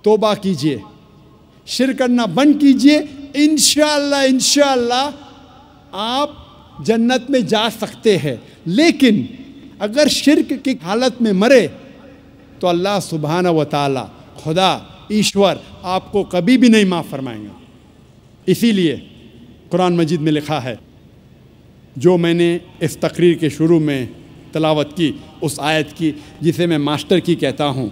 توبہ کیجئے، شرک کرنا بند کیجئے، انشاءاللہ آپ جنت میں جا سکتے ہیں۔ لیکن اگر شرک کی حالت میں مرے تو اللہ سبحانہ و تعالی، خدا ایشور آپ کو کبھی بھی نہیں معاف فرمائیں گا۔ اسی لیے قرآن مجید میں لکھا ہے، جو میں نے اس تقریر کے شروع میں تلاوت کی، اس آیت کی جسے میں ماسٹر کی کہتا ہوں،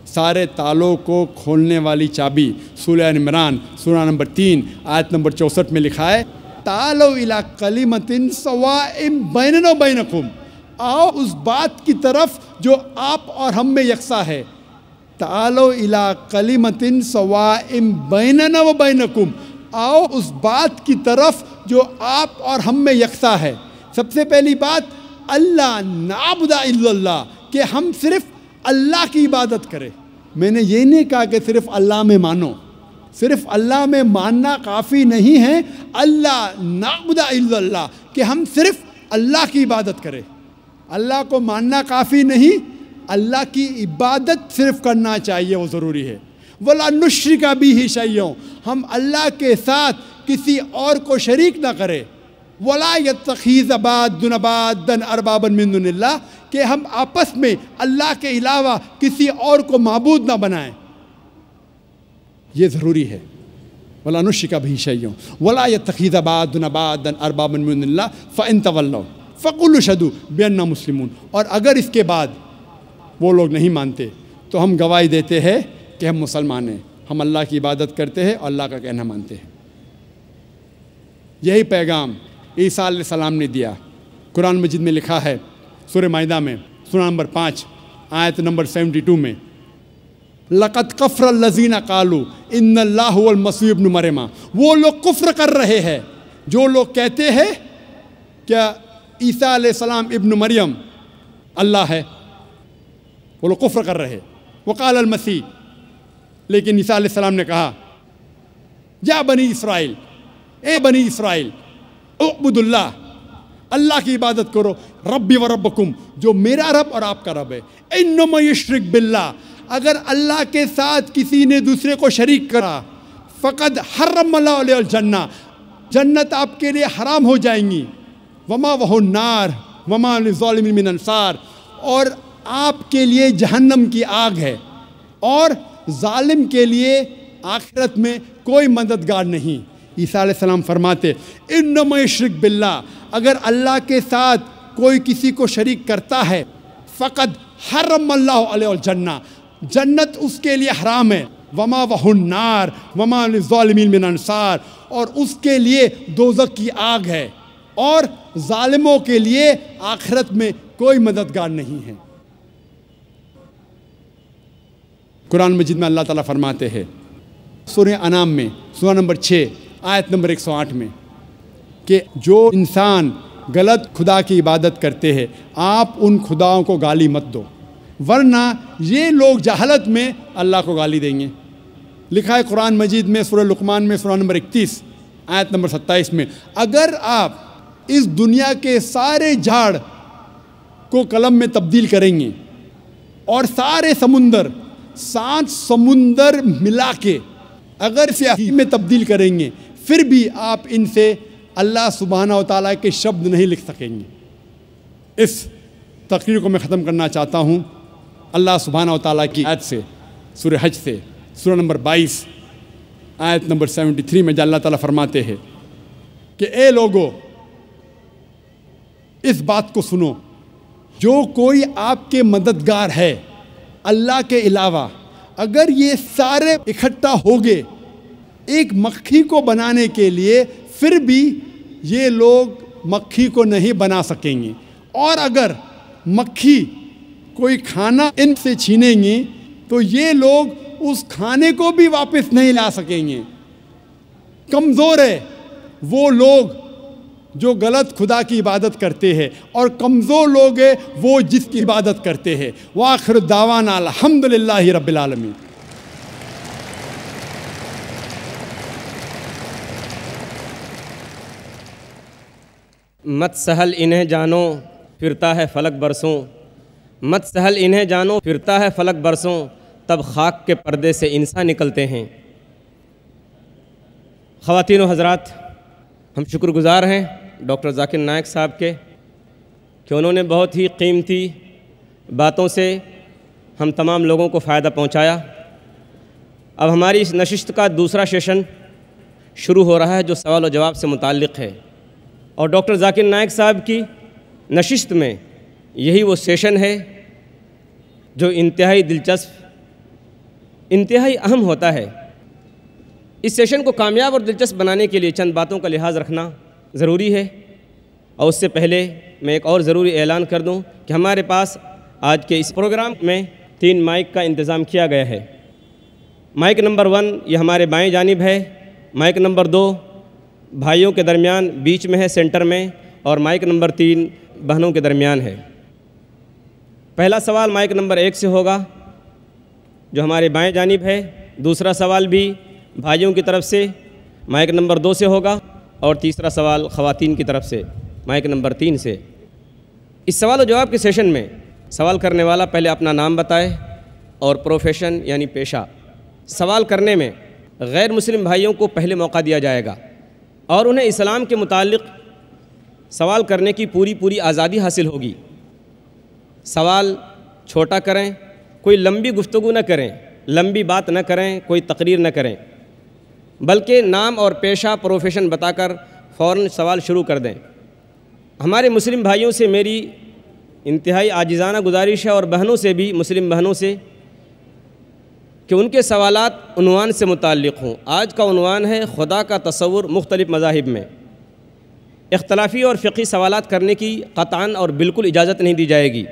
سارے تالوں کو کھولنے والی چابی، سورہ عمران سورہ نمبر 3 آیت نمبر 64 میں لکھا ہے، تعالوا الی کلمۃ سواء بیننا و بینکم، آؤ اس بات کی طرف جو آپ اور ہم میں یکساں ہے۔ تعالوا الی کلمۃ سواء بیننا و بینکم، آؤ اس بات کی طرف جو آپ اور ہم میں یکساں ہے۔ سب سے پہلی بات، اللہ نعبد الا اللہ، کہ ہم صرف اللہ کی عبادت کریں۔ میں نے یہ نہیں کہا کہ صرف اللہ میں مانو، صرف اللہ میں ماننا کافی نہیں ہے، اللہ نعبد الا اللہ، کہ ہم صرف اللہ کی عبادت کریں۔ اللہ کو ماننا کافی نہیں، اللہ کی عبادت صرف کرنا چاہیے، وہ ضروری ہے۔ وَلَا نُشْرِكَ بِهِ شَيْئًا، ہم اللہ کے ساتھ کسی اور کو شریک نہ کریں۔ وَلَا يَتَّخِذَ بَعْضُنَا بَعْضًا أَرْبَابًا مِّن دُونِ اللَّهِ، کہ ہم آپس میں اللہ کے علاوہ کسی اور کو معبود نہ بنائیں، یہ ضروری ہے۔ وَلَا نُشْرِكَ بِهِ شَيْئًا وَلَا يَتَّخِذَ بَعْضُنَا بَعْضًا أَرْبَابًا مِّن دُونِ اللَّهِ فَإِن تَوَلَّوْا فَقُولُوا اشْهَدُوا بِأَنَّا مُسْلِمُونَ، اور اگر اس کے بعد وہ لوگ نہیں مانتے تو ہم گواہی دیتے ہیں کہ ہم مسلمان ہیں، ہم اللہ کی عبادت کرتے ہیں اور اللہ کا کہنا مانتے ہیں۔ یہی پیغام عیسیٰ علیہ السلام نے دیا۔ قرآن مجید میں لکھا ہے سورہ مائدہ میں سورہ نمبر 5 آیت نمبر 72 میں، لَقَدْ كَفَرَ الَّذِينَ قَالُوا إِنَّ اللَّهَ هُوَ الْمَسِيحُ ابْنُ مَرْیَمَ، وہ لوگ کفر کر رہے ہیں جو لوگ کہتے ہیں کہ عیسیٰ علیہ السلام ابن مریم اللہ ہے، وہ لوگ کفر کر رہے ہیں۔ وقال المسیح، لیکن عیسیٰ علیہ السلام نے کہا، یا بنی اسرائیل، اے بنی اسرائیل، اعبد اللہ، اللہ کی عبادت کرو، ربی و ربکم، جو میرا رب اور آپ کا رب ہے۔ انما یشرک باللہ، اگر اللہ کے ساتھ کسی نے دوسرے کو شریک کرا، فقد حرم اللہ علیہ الجنہ، جنت آپ کے لیے حرام ہو جائیں گی، وما وہ النار وما للظالمین من انصار، اور آپ کے لیے جہنم کی آگ ہے، اور ظالم کے لیے آخرت میں کوئی مددگار نہیں۔ عیسیٰ علیہ السلام فرماتے، انما یشرک باللہ، اگر اللہ کے ساتھ کوئی کسی کو شریک کرتا ہے، فقد حرم اللہ علیہ الجنہ، جنت اس کے لیے حرام ہے، وما وہ النار وما للظالمین من انصار، اور اس کے لیے دوزخ کی آگ ہے، اور ظالموں کے لیے آخرت میں کوئی مددگار نہیں ہے۔ قرآن مجید میں اللہ تعالیٰ فرماتے ہیں سورہ انعام میں سورہ نمبر 6 آیت نمبر 108 میں، کہ جو انسان غلط خدا کی عبادت کرتے ہیں آپ ان خداؤں کو گالی مت دو، ورنہ یہ لوگ جہالت میں اللہ کو گالی دیں گے۔ لکھا ہے قرآن مجید میں سورہ لقمان میں سورہ نمبر 31 آیت نمبر 27 میں، اگر آپ اس دنیا کے سارے جھاڑ کو قلم میں تبدیل کریں گے اور سارے سمندر 7 سمندر ملا کے اگر سیاہی میں تبدیل کریں گے، پھر بھی آپ ان سے اللہ سبحانہ و تعالیٰ کے شبد نہیں لکھ سکیں گے۔ اس تقریر کو میں ختم کرنا چاہتا ہوں اللہ سبحانہ و تعالیٰ کی آیت سے، سورہ حج سے، سورہ نمبر 22 آیت نمبر 73 میں، جہاں اللہ تعالیٰ فرماتے ہیں کہ اے لوگو اس بات کو سنو، جو کوئی آپ کے مددگار ہے اللہ کے علاوہ، اگر یہ سارے اکٹھا ہو گئے ایک مکھی کو بنانے کے لیے، پھر بھی یہ لوگ مکھی کو نہیں بنا سکیں گے، اور اگر مکھی کوئی کھانا ان سے چھینیں گے تو یہ لوگ اس کھانے کو بھی واپس نہیں لا سکیں گے۔ کمزور ہے وہ لوگ جو غلط خدا کی عبادت کرتے ہیں، اور کمزور لوگ ہیں وہ جس کی عبادت کرتے ہیں۔ وآخر دعوانا الحمدللہ رب العالمین۔ مت سہل انہیں جانو پھرتا ہے فلک برسوں، مت سہل انہیں جانو پھرتا ہے فلک برسوں، تب خاک کے پردے سے انسان نکلتے ہیں۔ خواتین و حضرات، ہم شکر گزار ہیں ڈاکٹر ذاکر نائک صاحب کے کہ انہوں نے بہت ہی قیمتی باتوں سے ہم تمام لوگوں کو فائدہ پہنچایا۔ اب ہماری اس نشست کا دوسرا سیشن شروع ہو رہا ہے جو سوال و جواب سے متعلق ہے، اور ڈاکٹر ذاکر نائک صاحب کی نشست میں یہی وہ سیشن ہے جو انتہائی دلچسپ، انتہائی اہم ہوتا ہے۔ اس سیشن کو کامیاب اور دلچسپ بنانے کے لیے چند باتوں کا لحاظ رکھنا ضروری ہے، اور اس سے پہلے میں ایک اور ضروری اعلان کر دوں کہ ہمارے پاس آج کے اس پروگرام میں 3 مائک کا انتظام کیا گیا ہے۔ مائک نمبر 1 یہ ہمارے بائیں جانب ہے، مائک نمبر 2 بھائیوں کے درمیان بیچ میں ہے سینٹر میں، اور مائک نمبر 3 بہنوں کے درمیان ہے۔ پہلا سوال مائک نمبر 1 سے ہوگا جو ہمارے بائیں جانب ہے، دوسرا سوال بھی بھائیوں کی طرف سے مائک نمبر 2 سے ہوگا، اور تیسرا سوال خواتین کی طرف سے مائک نمبر 3 سے۔ اس سوال و جواب کے سیشن میں سوال کرنے والا پہلے اپنا نام بتائے اور پروفیشن یعنی پیشہ۔ سوال کرنے میں غیر مسلم بھائیوں کو پہلے موقع دیا جائے گا اور انہیں اسلام کے متعلق سوال کرنے کی پوری آزادی حاصل ہوگی۔ سوال چھوٹا کریں، کوئی لمبی گفتگو نہ کریں، لمبی بات نہ کریں، کوئی تقریر نہ کریں، بلکہ نام اور پیشہ پروفیشن بتا کر فوراً سوال شروع کر دیں۔ ہمارے مسلم بھائیوں سے میری انتہائی عاجزانہ گزارش ہے، اور بہنوں سے بھی، مسلم بہنوں سے، کہ ان کے سوالات عنوان سے متعلق ہوں۔ آج کا عنوان ہے خدا کا تصور مختلف مذاہب میں۔ اختلافی اور فقہی سوالات کرنے کی قطعاً اور بالکل اجازت نہیں دی جائے گی۔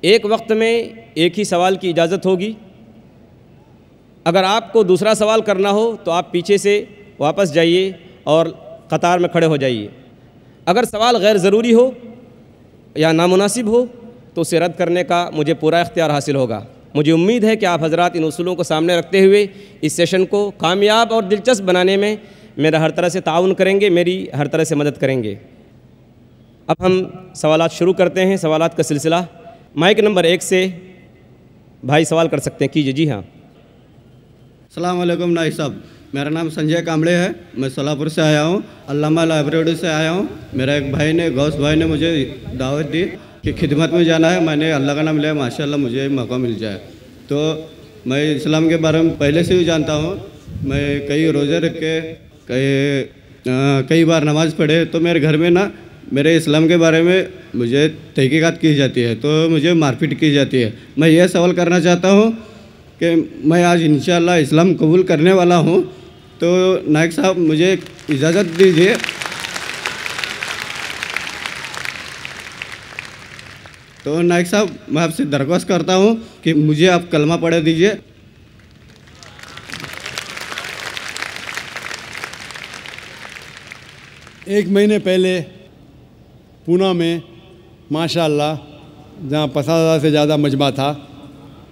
ایک وقت میں ایک ہی سوال کی اجازت ہوگی۔ اگر آپ کو دوسرا سوال کرنا ہو تو آپ پیچھے سے واپس جائیے اور قطار میں کھڑے ہو جائیے۔ اگر سوال غیر ضروری ہو یا نامناسب ہو تو اسے رد کرنے کا مجھے پورا اختیار حاصل ہوگا۔ مجھے امید ہے کہ آپ حضرات ان اصولوں کو سامنے رکھتے ہوئے اس سیشن کو کامیاب اور دلچسپ بنانے میں میرا ہر طرح سے تعاون کریں گے، میری ہر طرح سے مدد کریں گے۔ اب ہم سوالات شروع کرتے ہیں، سوالات کا سلسلہ۔ مائک نمبر 1 سے بھائی سوال کر سکتے ہیں، کیجیے۔ جی ہاں۔ السلام علیکم نائک صاحب، میرا نام سنجے کامڑے ہے، میں سولاپور سے آیا ہوں، علامہ لائبریری سے آیا ہوں۔ میرا ایک بھائی نے، غوث بھائی نے مجھے دعوت دی کہ خدمت میں جانا ہے، میں نے اللہ کا نام لیا، ماشاءاللہ مجھے موقع مل جائے۔ تو میں اسلام کے بارے میں پہلے سے ہی جانتا ہوں، میں کئی روزے رکھ کے کئی بار نماز پڑھے، تو میرے گھر میں نا میرے اسلام کے بارے میں مجھے تحقیقات کی جاتی ہے، تو مجھے مار پیٹ کی جاتی ہے۔ میں یہ سوال کرنا چاہتا ہوں کہ میں آج انشاءاللہ اسلام قبول کرنے والا ہوں، تو نائک صاحب مجھے اجازت دیجیے۔ تو نائک صاحب میں آپ سے درخواست کرتا ہوں کہ مجھے آپ کلمہ پڑھ دیجیے۔ ایک مہینے پہلے پونا میں ماشاءاللہ جہاں 50,000 سے زیادہ مجمع تھا،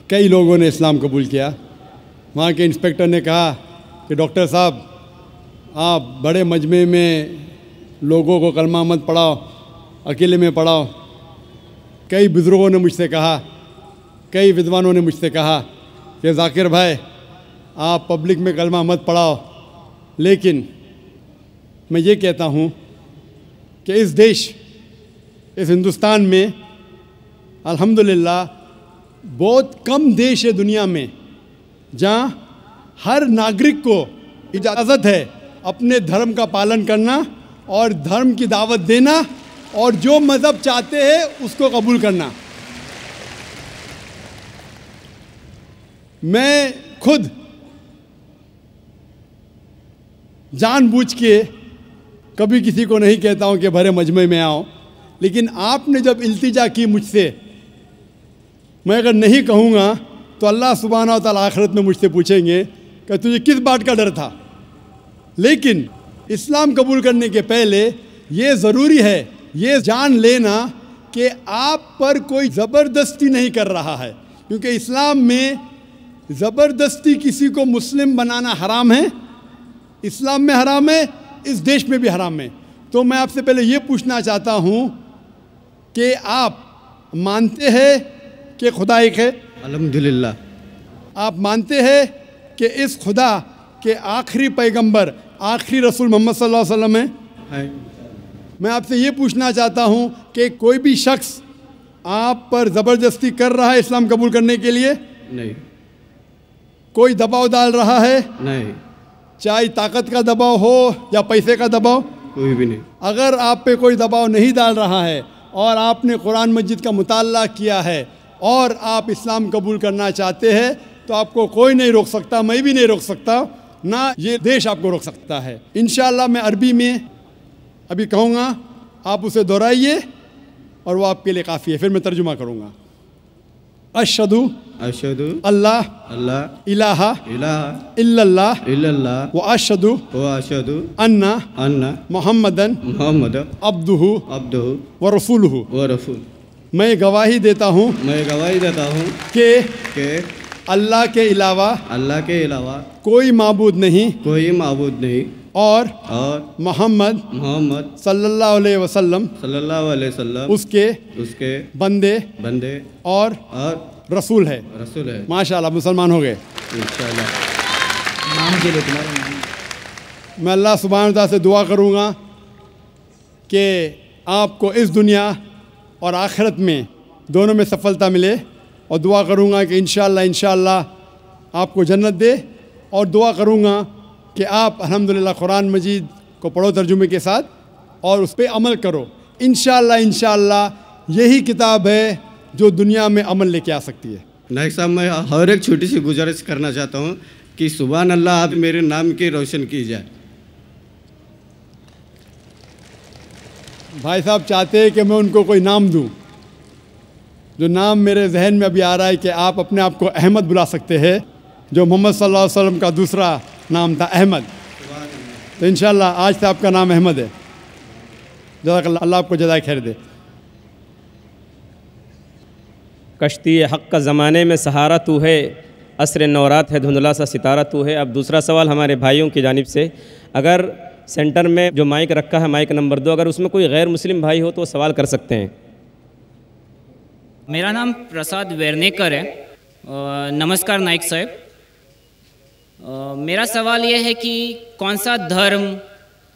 کئی لوگوں نے اسلام قبول کیا۔ وہاں کے انسپیکٹر نے کہا کہ ڈاکٹر صاحب آپ بڑے مجمع میں لوگوں کو کلمہ مت پڑھاؤ، اکیلے میں پڑھاؤ۔ کئی بزرگوں نے مجھ سے کہا، کئی ودوانوں نے مجھ سے کہا کہ ذاکر بھائی آپ پبلک میں کلمہ مت پڑھاؤ، لیکن میں یہ کہتا ہوں کہ اس دیش، اس ہندوستان میں الحمدللہ بہت کم دیش ہے دنیا میں جہاں ہر ناگرک کو اجازت ہے اپنے دھرم کا پالن کرنا اور دھرم کی دعوت دینا اور جو مذہب چاہتے ہیں اس کو قبول کرنا۔ میں خود جان بوجھ کے کبھی کسی کو نہیں کہتا ہوں کہ بھرے مجمع میں آؤ، لیکن آپ نے جب التجا کی مجھ سے، میں اگر نہیں کہوں گا تو اللہ سبحانہ و تعالیٰ آخرت میں مجھ سے پوچھیں گے کہ تجھے کس بات کا ڈر تھا۔ لیکن اسلام قبول کرنے کے پہلے یہ ضروری ہے یہ جان لینا کہ آپ پر کوئی زبردستی نہیں کر رہا ہے، کیونکہ اسلام میں زبردستی کسی کو مسلم بنانا حرام ہے، اسلام میں حرام ہے، اس دیش میں بھی حرام ہے۔ تو میں آپ سے پہلے یہ پوچھنا چاہتا ہوں کہ آپ مانتے ہیں کہ خدا ایک ہے؟ الحمدللہ۔ آپ مانتے ہیں کہ اس خدا کے آخری پیغمبر آخری رسول محمد صلی اللہ علیہ وسلم ہیں؟ میں آپ سے یہ پوچھنا چاہتا ہوں کہ کوئی بھی شخص آپ پر زبردستی کر رہا ہے اسلام قبول کرنے کے لیے؟ نہیں. کوئی دباؤ ڈال رہا ہے؟ نہیں. چاہے طاقت کا دباؤ ہو یا پیسے کا دباؤ؟ کوئی بھی نہیں. اگر آپ پہ کوئی دباؤ نہیں ڈال رہا ہے اور آپ نے قرآن مجید کا مطالعہ کیا ہے اور آپ اسلام قبول کرنا چاہتے ہیں تو آپ کو کوئی نہیں روک سکتا، میں بھی نہیں روک سکتا، نہ یہ دیش آپ کو روک سکتا ہے. انشاءاللہ میں عربی میں ابھی کہوں گا، آپ اسے دہرائیے اور وہ آپ کے لیے کافی ہے، پھر میں ترجمہ کروں گا. اشہدو اللہ الہ الا اللہ و اشہدو ان محمدن عبدہ و رسولہ. میں گواہی دیتا ہوں کہ اللہ کے علاوہ کوئی معبود نہیں اور محمد صلی اللہ علیہ وسلم اس کے بندے اور رسول ہے. ماشاءاللہ مسلمان ہو گئے. میں اللہ سبحانہ وتعالیٰ سے دعا کروں گا کہ آپ کو اس دنیا اور آخرت میں دونوں میں سفلتا ملے، اور دعا کروں گا کہ انشاءاللہ آپ کو جنت دے، اور دعا کروں گا کہ آپ الحمدللہ قرآن مجید کو پڑھو ترجمے کے ساتھ اور اس پہ عمل کرو. انشاءاللہ یہی کتاب ہے جو دنیا میں عمل لے کے آ سکتی ہے. نائک صاحب، میں اور ایک چھوٹی سی گزارش کرنا چاہتا ہوں کہ سبحان اللہ آپ میرے نام کی روشن کی جائے. بھائی صاحب چاہتے ہیں کہ میں ان کو کوئی نام دوں. جو نام میرے ذہن میں ابھی آ رہا ہے کہ آپ اپنے آپ کو احمد بلا سکتے ہیں، جو محمد صلی اللہ علیہ وسلم کا دوسرا نام تھا احمد. تو انشاءاللہ آج سے آپ کا نام احمد ہے. جزاک اللہ، اللہ آپ کو جزائے خیر دے. کشتی حق کا زمانے میں سہارا تو ہے، عصر نورات ہے دھندلا سا ستارہ تو ہے. اب دوسرا سوال ہمارے بھائیوں کی جانب سے. اگر سینٹر میں جو مائک رکھا ہے مائک نمبر 2، اگر اس میں کوئی غیر مسلم بھائی ہو تو وہ سوال کر سکتے ہیں. میرا نام پرساد ویرنیکر ہے. نمسکار نائک صاحب. میرا سوال یہ ہے کہ کون سا دھرم،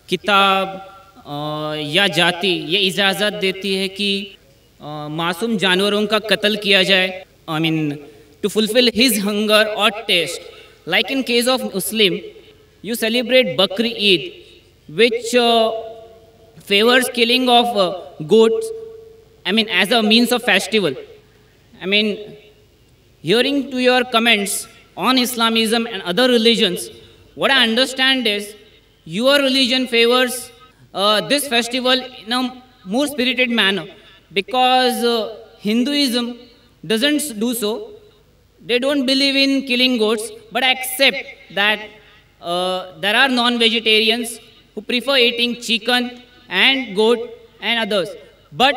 کتاب یا جاتی یہ اجازت دیتی ہے کہ معصوم جانوروں کا قتل کیا جائے؟ I mean to fulfill his hunger or taste. Like in case of Muslim, you celebrate Bakri Eid, which favors killing of goats, I mean as a means of festival. I mean, hearing to your comments on Islamism and other religions, what I understand is your religion favors this festival in a more spirited manner, because Hinduism doesn't do so. They don't believe in killing goats, but accept that there are non-vegetarians who prefer eating chicken and goat and others. But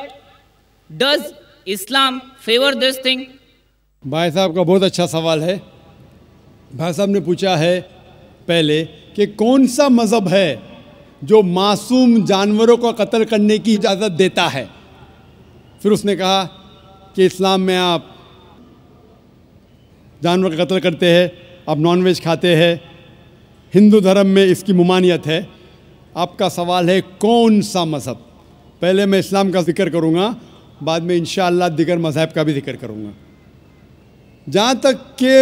does Islam favor this thing? بھائی صاحب کا بہت اچھا سوال ہے. بھائی صاحب نے پوچھا ہے پہلے کہ کون سا مذہب ہے جو معصوم جانوروں کو قتل کرنے کی اجازت دیتا ہے. پھر اس نے کہا کہ اسلام میں آپ جانور کا قتل کرتے ہیں، آپ نان ویج کھاتے ہیں، ہندو دھرم میں اس کی ممانعت ہے. آپ کا سوال ہے کون سا مذہب. پہلے میں اسلام کا ذکر کروں گا، بعد میں انشاءاللہ دیگر مذہب کا بھی ذکر کروں گا. جہاں تک کہ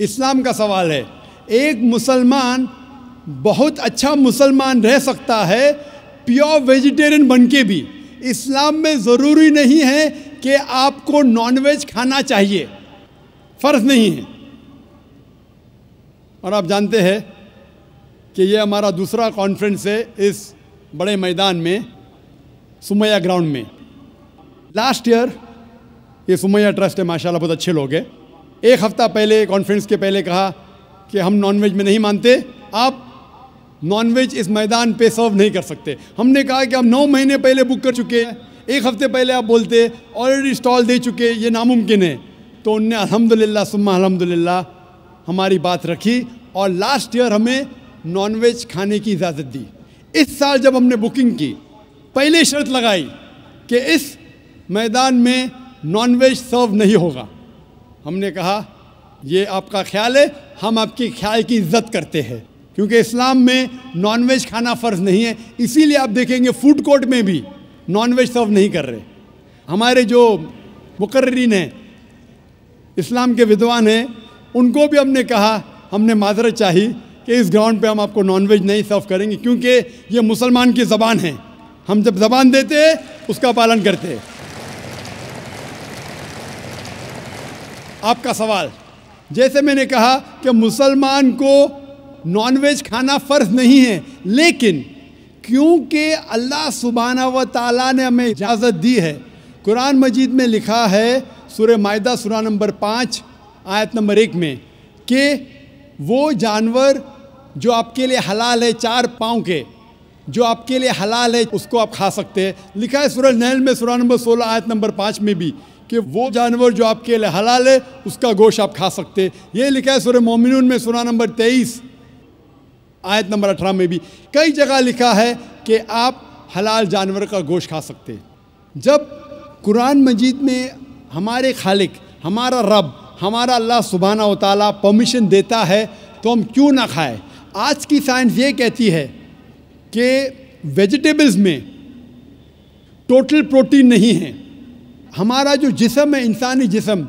اسلام کا سوال ہے، ایک مسلمان بہت اچھا مسلمان رہ سکتا ہے پیور ویجیٹیرین بن کے بھی. اسلام میں ضروری نہیں ہے کہ آپ کو نان ویج کھانا چاہیے، فرض نہیں ہے. اور آپ جانتے ہیں کہ یہ ہمارا دوسرا کانفرنس ہے اس بڑے میدان میں، سمیہ گراؤنڈ میں. لاسٹ ایئر یہ سمیہ ٹرسٹ ہے، ماشاءاللہ بہت اچھے لوگ ہیں. ایک ہفتہ پہلے کانفرنس کے پہلے کہا کہ ہم نان ویج میں نہیں مانتے، آپ نان ویج اس میدان پہ سرو نہیں کر سکتے. ہم نے کہا کہ ہم 9 مہینے پہلے بک کر چکے ہیں، ایک ہفتے پہلے آپ بولتے آلریڈی اسٹال دے چکے، یہ ناممکن ہے. تو ان نے الحمدللہ ثم الحمدللہ ہماری بات رکھی اور لاسٹ ایئر ہمیں نان ویج کھانے کی اجازت دی. اس سال جب ہم نے بکنگ کی، پہلے شرط لگائی کہ اس میدان میں نان ویج سرو نہیں ہوگا. ہم نے کہا یہ آپ کا خیال ہے، ہم آپ کے خیال کی عزت کرتے ہیں، کیونکہ اسلام میں نان ویج کھانا فرض نہیں ہے، اسی لیے آپ دیکھیں گے فوڈ کورٹ میں بھی نان ویج سرو نہیں کر رہے۔ ہمارے جو مقررین ہیں، اسلام کے ودوان ہیں، ان کو بھی ہم نے کہا، ہم نے معذرت چاہی کہ اس گراؤنڈ پہ ہم آپ کو نان ویج نہیں سرو کریں گے، کیونکہ یہ مسلمان کی زبان ہے، ہم جب زبان دیتے ہیں اس کا پالن کرتے ہیں۔ آپ کا سوال، جیسے میں نے کہا کہ مسلمان کو نان ویج کھانا فرض نہیں ہے، لیکن کیونکہ اللہ سبحانہ و تعالیٰ نے ہمیں اجازت دی ہے، قرآن مجید میں لکھا ہے سورہ مائدہ سورہ نمبر 5 آیت نمبر 1 میں کہ وہ جانور جو آپ کے لیے حلال ہے 4 پاؤں کے، جو آپ کے لیے حلال ہے اس کو آپ کھا سکتے ہیں۔ لکھا ہے سورہ نحل میں سورہ نمبر 16 آیت نمبر 5 میں بھی کہ وہ جانور جو آپ کے لیے حلال ہے اس کا گوشت آپ کھا سکتے ہیں۔ یہ لکھا ہے سورہ مومنون میں سورہ نمبر 23 آیت نمبر 18 میں بھی، کئی جگہ لکھا ہے کہ آپ حلال جانور کا گوشت کھا سکتے ہیں۔ جب قرآن مجید میں ہمارے خالق، ہمارا رب، ہمارا اللہ سبحانہ و تعالیٰ پرمیشن دیتا ہے تو ہم کیوں نہ کھائیں؟ آج کی سائنس یہ کہتی ہے کہ ویجیٹیبلز میں ٹوٹل پروٹین نہیں ہے۔ ہمارا جو جسم ہے، انسانی جسم،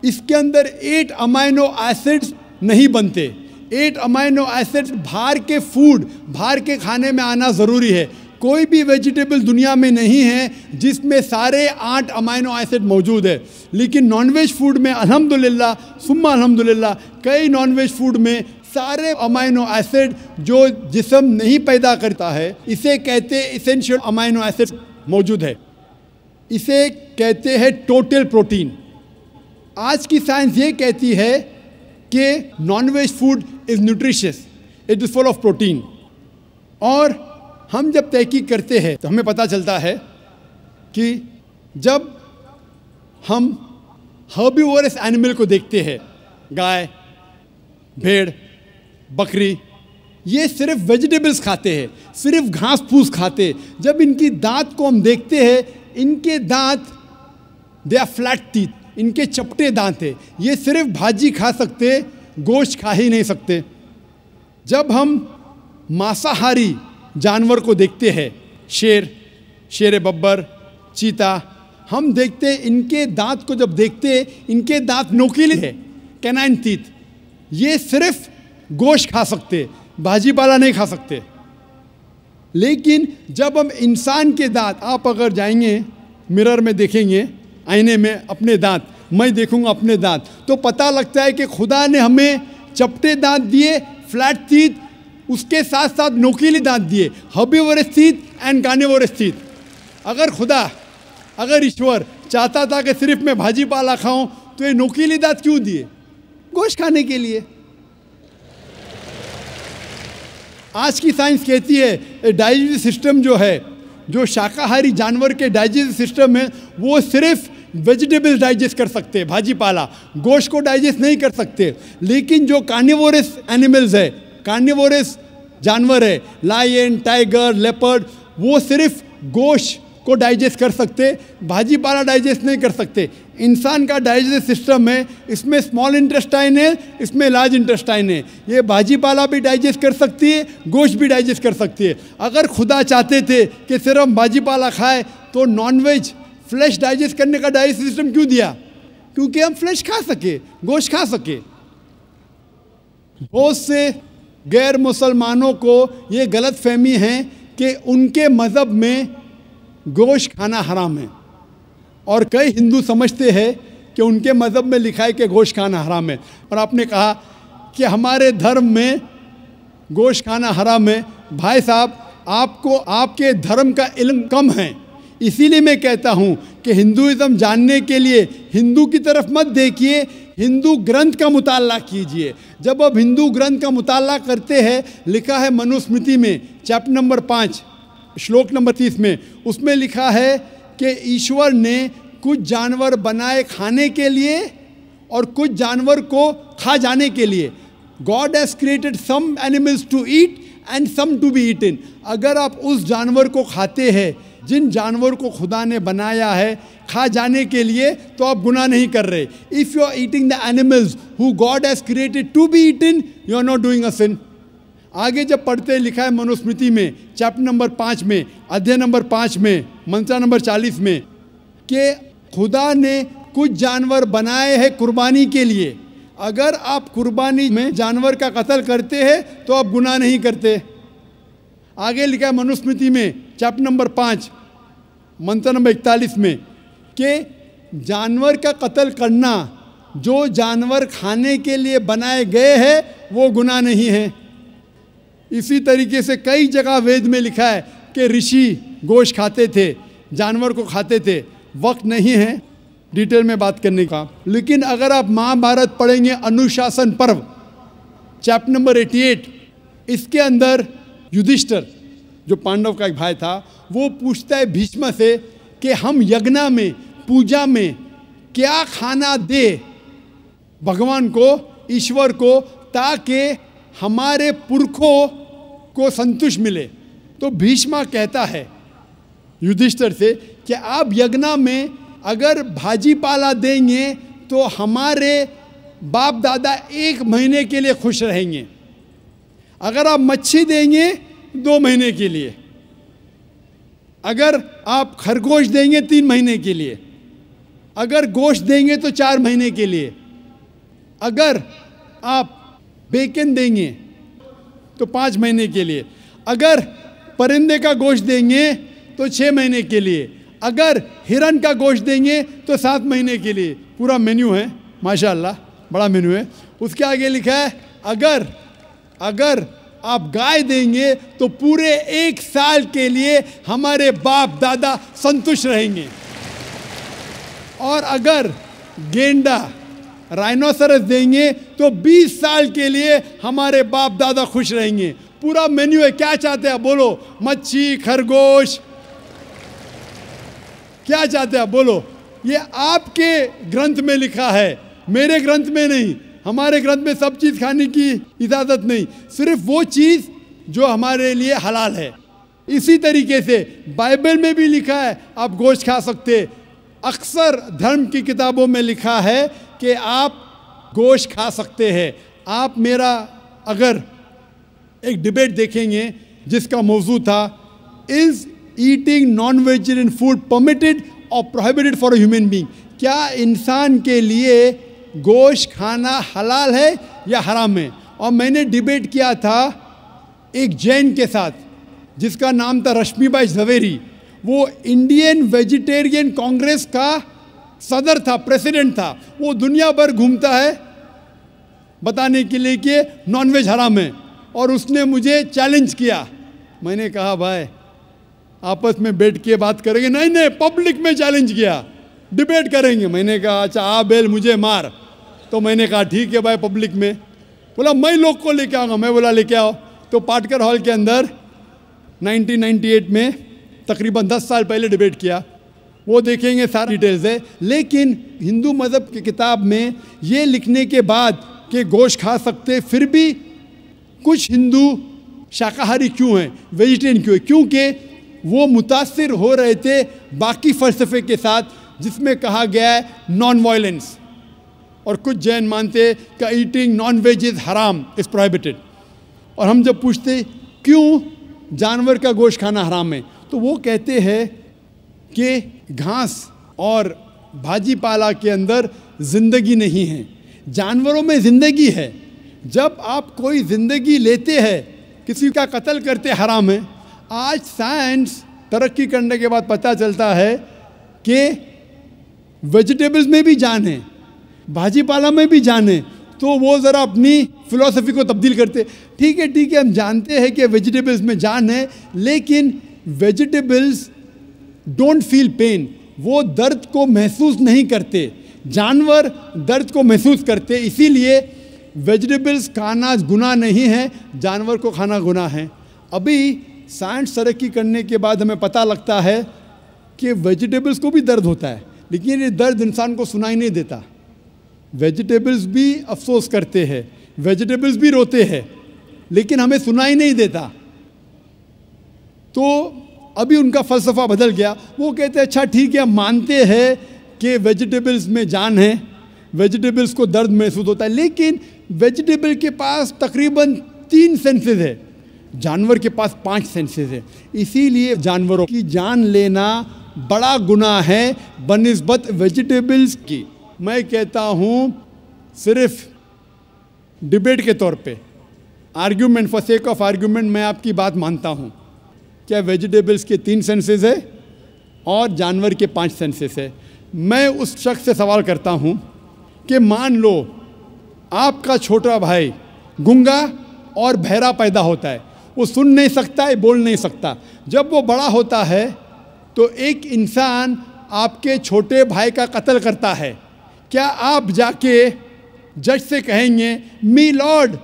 اس کے اندر 8 امینو ایسڈز نہیں بنتے۔ 8 امینو ایسڈز باہر کے فوڈ، باہر کے کھانے میں آنا ضروری ہے۔ کوئی بھی ویجیٹیبل دنیا میں نہیں ہے جس میں سارے 8 امینو ایسڈ موجود ہے، لیکن نان ویج فوڈ میں الحمدللہ ثم الحمدللہ کئی نان ویج فوڈ میں سارے امینو ایسڈ جو جسم نہیں پیدا کرتا ہے، اسے کہتے ایسینشیل امینو ایسڈ موجود ہے، اسے کہتے ہیں ٹوٹل پروٹین۔ آج کی سائنس یہ کہتی ہے کہ non veg food is nutritious, it is full of protein. اور ہم جب تحقیق کرتے ہیں تو ہمیں پتہ چلتا ہے کہ جب ہم ہربیورس اینیمل کو دیکھتے ہیں، گائے، بھیڑ، بکری، یہ صرف ویجیٹیبلز کھاتے ہیں، صرف گھاس پھوس کھاتے ہیں۔ جب ان کی دانت کو ہم دیکھتے ہیں، ان کے دانت دے آر فلیٹ ٹیتھ، ان کے چپٹے دانت ہیں، یہ صرف بھاجی کھا سکتے، گوشت کھا ہی نہیں سکتے۔ جب ہم مانساہاری جانور کو دیکھتے ہیں، شیر ببر، چیتا، ہم دیکھتے ہیں ان کے دانت کو جب دیکھتے ہیں، ان کے دانت نوکیلے ہیں، کینائن ٹیتھ، یہ صرف گوشت کھا سکتے، بھاجی پالا نہیں کھا سکتے۔ لیکن جب ہم انسان کے دانت، آپ اگر جائیں گے مرر میں دیکھیں گے، آئینے میں اپنے دانت، میں دیکھوں گا اپنے دانت، تو پتہ لگتا ہے کہ خدا نے ہمیں چپٹے دانت دیے، فلیٹ ٹیتھ، اس کے ساتھ ساتھ نوکیلی دانت دیے، herbivores teeth and carnivorous teeth. اگر ایشور چاہتا تھا کہ صرف میں بھاجی پالا کھاؤں تو یہ نوکیلی دانت کیوں دیے؟ گوشت کھانے کے لیے۔ آج کی سائنس کہتی ہے ڈائجسٹو سسٹم جو ہے، جو شاکاہاری جانور کے ڈائجسٹو سسٹم ہے، وہ صرف ویجیٹیبل ڈائجسٹ کر سکتے، بھاجی پالا، گوشت کو ڈائجسٹ نہیں کر سکتے۔ لیکن جو کارنیورس اینیملز ہے، کارنیورس جانور ہے، لائن، ٹائیگر، لیپرڈ، وہ صرف گوشت کو ڈائجسٹ کر سکتے، بھاجی پالا ڈائجسٹ نہیں کر سکتے۔ انسان کا ڈائجسٹ سسٹم ہے، اس میں اسمال انٹسٹائن ہے، اس میں لارج انٹسٹائن ہے، یہ بھاجی پالا بھی ڈائجسٹ کر سکتی ہے، گوشت بھی ڈائجسٹ کر سکتی ہے۔ اگر خدا چاہتے تھے کہ صرف بھاجی پالا کھائے تو نان ویج فلیش ڈائجسٹ کرنے کا ڈائجسٹ سسٹم کیوں دیا؟ کیونکہ ہم فلیش کھا سکے، گوشت کھا سکے۔ بہت سے غیر مسلمانوں کو یہ غلط فہمی ہے کہ ان کے مذہب میں گوشت کھانا حرام ہے، اور کئی ہندو سمجھتے ہیں کہ ان کے مذہب میں لکھا ہے کہ گوشت کھانا حرام ہے۔ اور آپ نے کہا کہ ہمارے دھرم میں گوشت کھانا حرام ہے۔ بھائی صاحب، آپ کو آپ کے دھرم کا علم کم ہے، اسی لیے میں کہتا ہوں کہ ہندوازم جاننے کے لیے ہندو کی طرف مت دیکھیے، ہندو گرنتھ کا مطالعہ کیجئے۔ جب آپ ہندو گرنتھ کا مطالعہ کرتے ہیں، لکھا ہے منوسمرتی میں چیپٹر نمبر 5 شلوک نمبر 30 میں، اس میں لکھا ہے کہ ایشور نے کچھ جانور بنائے کھانے کے لیے اور کچھ جانور کو کھا جانے کے لیے۔ God has created some animals to eat and some to be eaten۔ اگر آپ اس جانور کو کھاتے ہیں جن جانور کو خدا نے بنایا ہے کھا جانے کے لیے تو آپ گناہ نہیں کر رہے. If you are eating the animals who God has created to be eaten, you are not doing a sin. آگے جب پڑھتے لکھا ہے منوسمرتی میں چیپٹر نمبر 5 میں ادھیے نمبر 5 میں منترا نمبر 40 میں کہ خدا نے کچھ جانور بنائے ہیں قربانی کے لیے. اگر آپ قربانی میں جانور کا قتل کرتے ہیں تو آپ گناہ نہیں کرتے. آگے لکھا ہے منوسمرتی میں چیپٹر نمبر 5 منتر نمبر 41 میں کہ جانور کا قتل کرنا جو جانور کھانے کے لیے بنائے گئے ہیں وہ گناہ نہیں ہے. اسی طریقے سے کئی جگہ وید میں لکھا ہے کہ رشی گوشت کھاتے تھے, جانور کو کھاتے تھے. وقت نہیں ہے ڈیٹیل میں بات کرنے کا, لیکن اگر آپ مہابھارت پڑھیں گے انوشاسن پرو چیپٹر نمبر 88, اس کے اندر یدھشٹر جو پانڈو کا ایک بھائی تھا وہ پوچھتا ہے بھیشما سے کہ ہم یگنا میں پوجا میں کیا کھانا دے بھگوان کو, ایشور کو, تاکہ ہمارے پرکھوں کو سنتوش ملے. تو بھیشما کہتا ہے یدھشٹر سے کہ آپ یگنا میں اگر بھاجی پالا دیں گے تو ہمارے باپ دادا 1 مہینے کے لیے خوش رہیں گے. اگر آپ مچھی دیں گے 2 مہینے کے لیے, اگر آپ خرگوش دیں گے 3 مہینے کے لیے, اگر گوشت دیں گے تو 4 مہینے کے لیے, اگر آپ بیکن دیں گے تو 5 مہینے کے لیے, اگر پرندے کا گوشت دیں گے تو 6 مہینے کے لیے, اگر ہرن کا گوشت دیں گے تو 7 مہینے کے لیے. پورا مینیو ہے ماشاءاللہ, بڑا مینیو ہے. اس کے آگے لکھا ہے اگر آپ گائے دیں گے تو پورے 1 سال کے لیے ہمارے باپ دادا سنتوش رہیں گے, اور اگر گینڈا رائنوسرس دیں گے تو 20 سال کے لیے ہمارے باپ دادا خوش رہیں گے. پورا مینیو ہے. کیا چاہتے ہیں بولو؟ مچھی, خرگوش, کیا چاہتے ہیں بولو؟ یہ آپ کے گرنتھ میں لکھا ہے, میرے گرنتھ میں نہیں. ہمارے گرنتھ میں سب چیز کھانے کی اجازت نہیں, صرف وہ چیز جو ہمارے لیے حلال ہے. اسی طریقے سے بائبل میں بھی لکھا ہے آپ گوشت کھا سکتے. اکثر دھرم کی کتابوں میں لکھا ہے کہ آپ گوشت کھا سکتے ہیں. آپ میرا اگر ایک ڈیبیٹ دیکھیں گے جس کا موضوع تھا is eating non vegetarian food permitted or prohibited for a human being, کیا انسان کے لیے گوشت کھانا حلال ہے یا حرام ہے. اور میں نے ڈیبیٹ کیا تھا ایک جین کے ساتھ جس کا نام تھا رشمی بائی جھویری. وہ انڈین ویجیٹیرین کانگریس کا صدر تھا, پریسیڈنٹ تھا. وہ دنیا بھر گھومتا ہے بتانے کے لیے کہ نان ویج حرام ہے, اور اس نے مجھے چیلنج کیا. میں نے کہا بھائی آپس میں بیٹھ کے بات کریں گے. نہیں پبلک میں چیلنج کیا, ڈیبیٹ کریں گے. میں نے کہا اچھا آ بیل مجھے مار. تو میں نے کہا ٹھیک ہے بھائی پبلک میں. بولا میں لوگ کو لے کے آؤں گا. میں بولا لے کے آؤ. تو پاٹکر ہال کے اندر 1998 میں تقریباً 10 سال پہلے ڈیبیٹ کیا. وہ دیکھیں گے سارا ڈیٹیلز ہے. لیکن ہندو مذہب کی کتاب میں یہ لکھنے کے بعد کہ گوشت کھا سکتے, پھر بھی کچھ ہندو شاکاہاری کیوں ہیں, ویجیٹیرین کیوں ہیں؟ کیونکہ وہ متاثر ہو رہے تھے باقی فلسفے کے ساتھ جس میں کہا گیا ہے نان وائلنس. اور کچھ جین مانتے کہ ایٹنگ نان ویج از حرام, از پروہیبٹڈ. اور ہم جب پوچھتے کیوں جانور کا گوشت کھانا حرام ہے تو وہ کہتے ہیں کہ گھاس اور بھاجی پالا کے اندر زندگی نہیں ہے, جانوروں میں زندگی ہے. جب آپ کوئی زندگی لیتے ہیں, کسی کا قتل کرتے حرام ہے. آج سائنس ترقی کرنے کے بعد پتہ چلتا ہے کہ ویجیٹیبلز میں بھی جان ہے, بھاجی پالا میں بھی جان ہے. تو وہ ذرا اپنی فلسفی کو تبدیل کرتے. ٹھیک ہے ہم جانتے ہیں کہ ویجیٹیبلز میں جان ہے, لیکن ویجیٹیبلز ڈونٹ فیل پین, وہ درد کو محسوس نہیں کرتے. جانور درد کو محسوس کرتے. اسی لیے ویجیٹیبلز کھانا گناہ نہیں ہے, جانور کو کھانا گناہ ہے. ابھی سائنس ترقی کرنے کے بعد ہمیں پتہ لگتا ہے کہ ویجیٹیبلز کو بھی درد ہوتا ہے, لیکن یہ درد انسان کو سنائی نہیں دیتا. ویجیٹیبلز بھی افسوس کرتے ہیں, ویجیٹیبلز بھی روتے ہیں, لیکن ہمیں سنائی نہیں دیتا. تو ابھی ان کا فلسفہ بدل گیا. وہ کہتے ہیں اچھا ٹھیک ہے ہم مانتے ہیں کہ ویجیٹیبلز میں جان ہے, ویجیٹیبلز کو درد محسوس ہوتا ہے, لیکن ویجیٹیبل کے پاس تقریباً 3 سینسز ہے, جانور کے پاس 5 سینسز ہے. اسی لیے جانوروں کی جان لینا بڑا گناہ ہے بنسبت ویجیٹیبلز کی. میں کہتا ہوں صرف ڈیبیٹ کے طور پہ, argument for sake of argument, میں آپ کی بات مانتا ہوں. کیا ویجیٹیبلز کے 3 سینسز ہے اور جانور کے 5 سینسز ہے. میں اس شخص سے سوال کرتا ہوں کہ مان لو آپ کا چھوٹا بھائی گنگا اور بہرا پیدا ہوتا ہے, وہ سن نہیں سکتا ہے, بول نہیں سکتا. جب وہ بڑا ہوتا ہے تو ایک انسان آپ کے چھوٹے بھائی کا قتل کرتا ہے, کیا آپ جا کے جج سے کہیں گے می لارڈ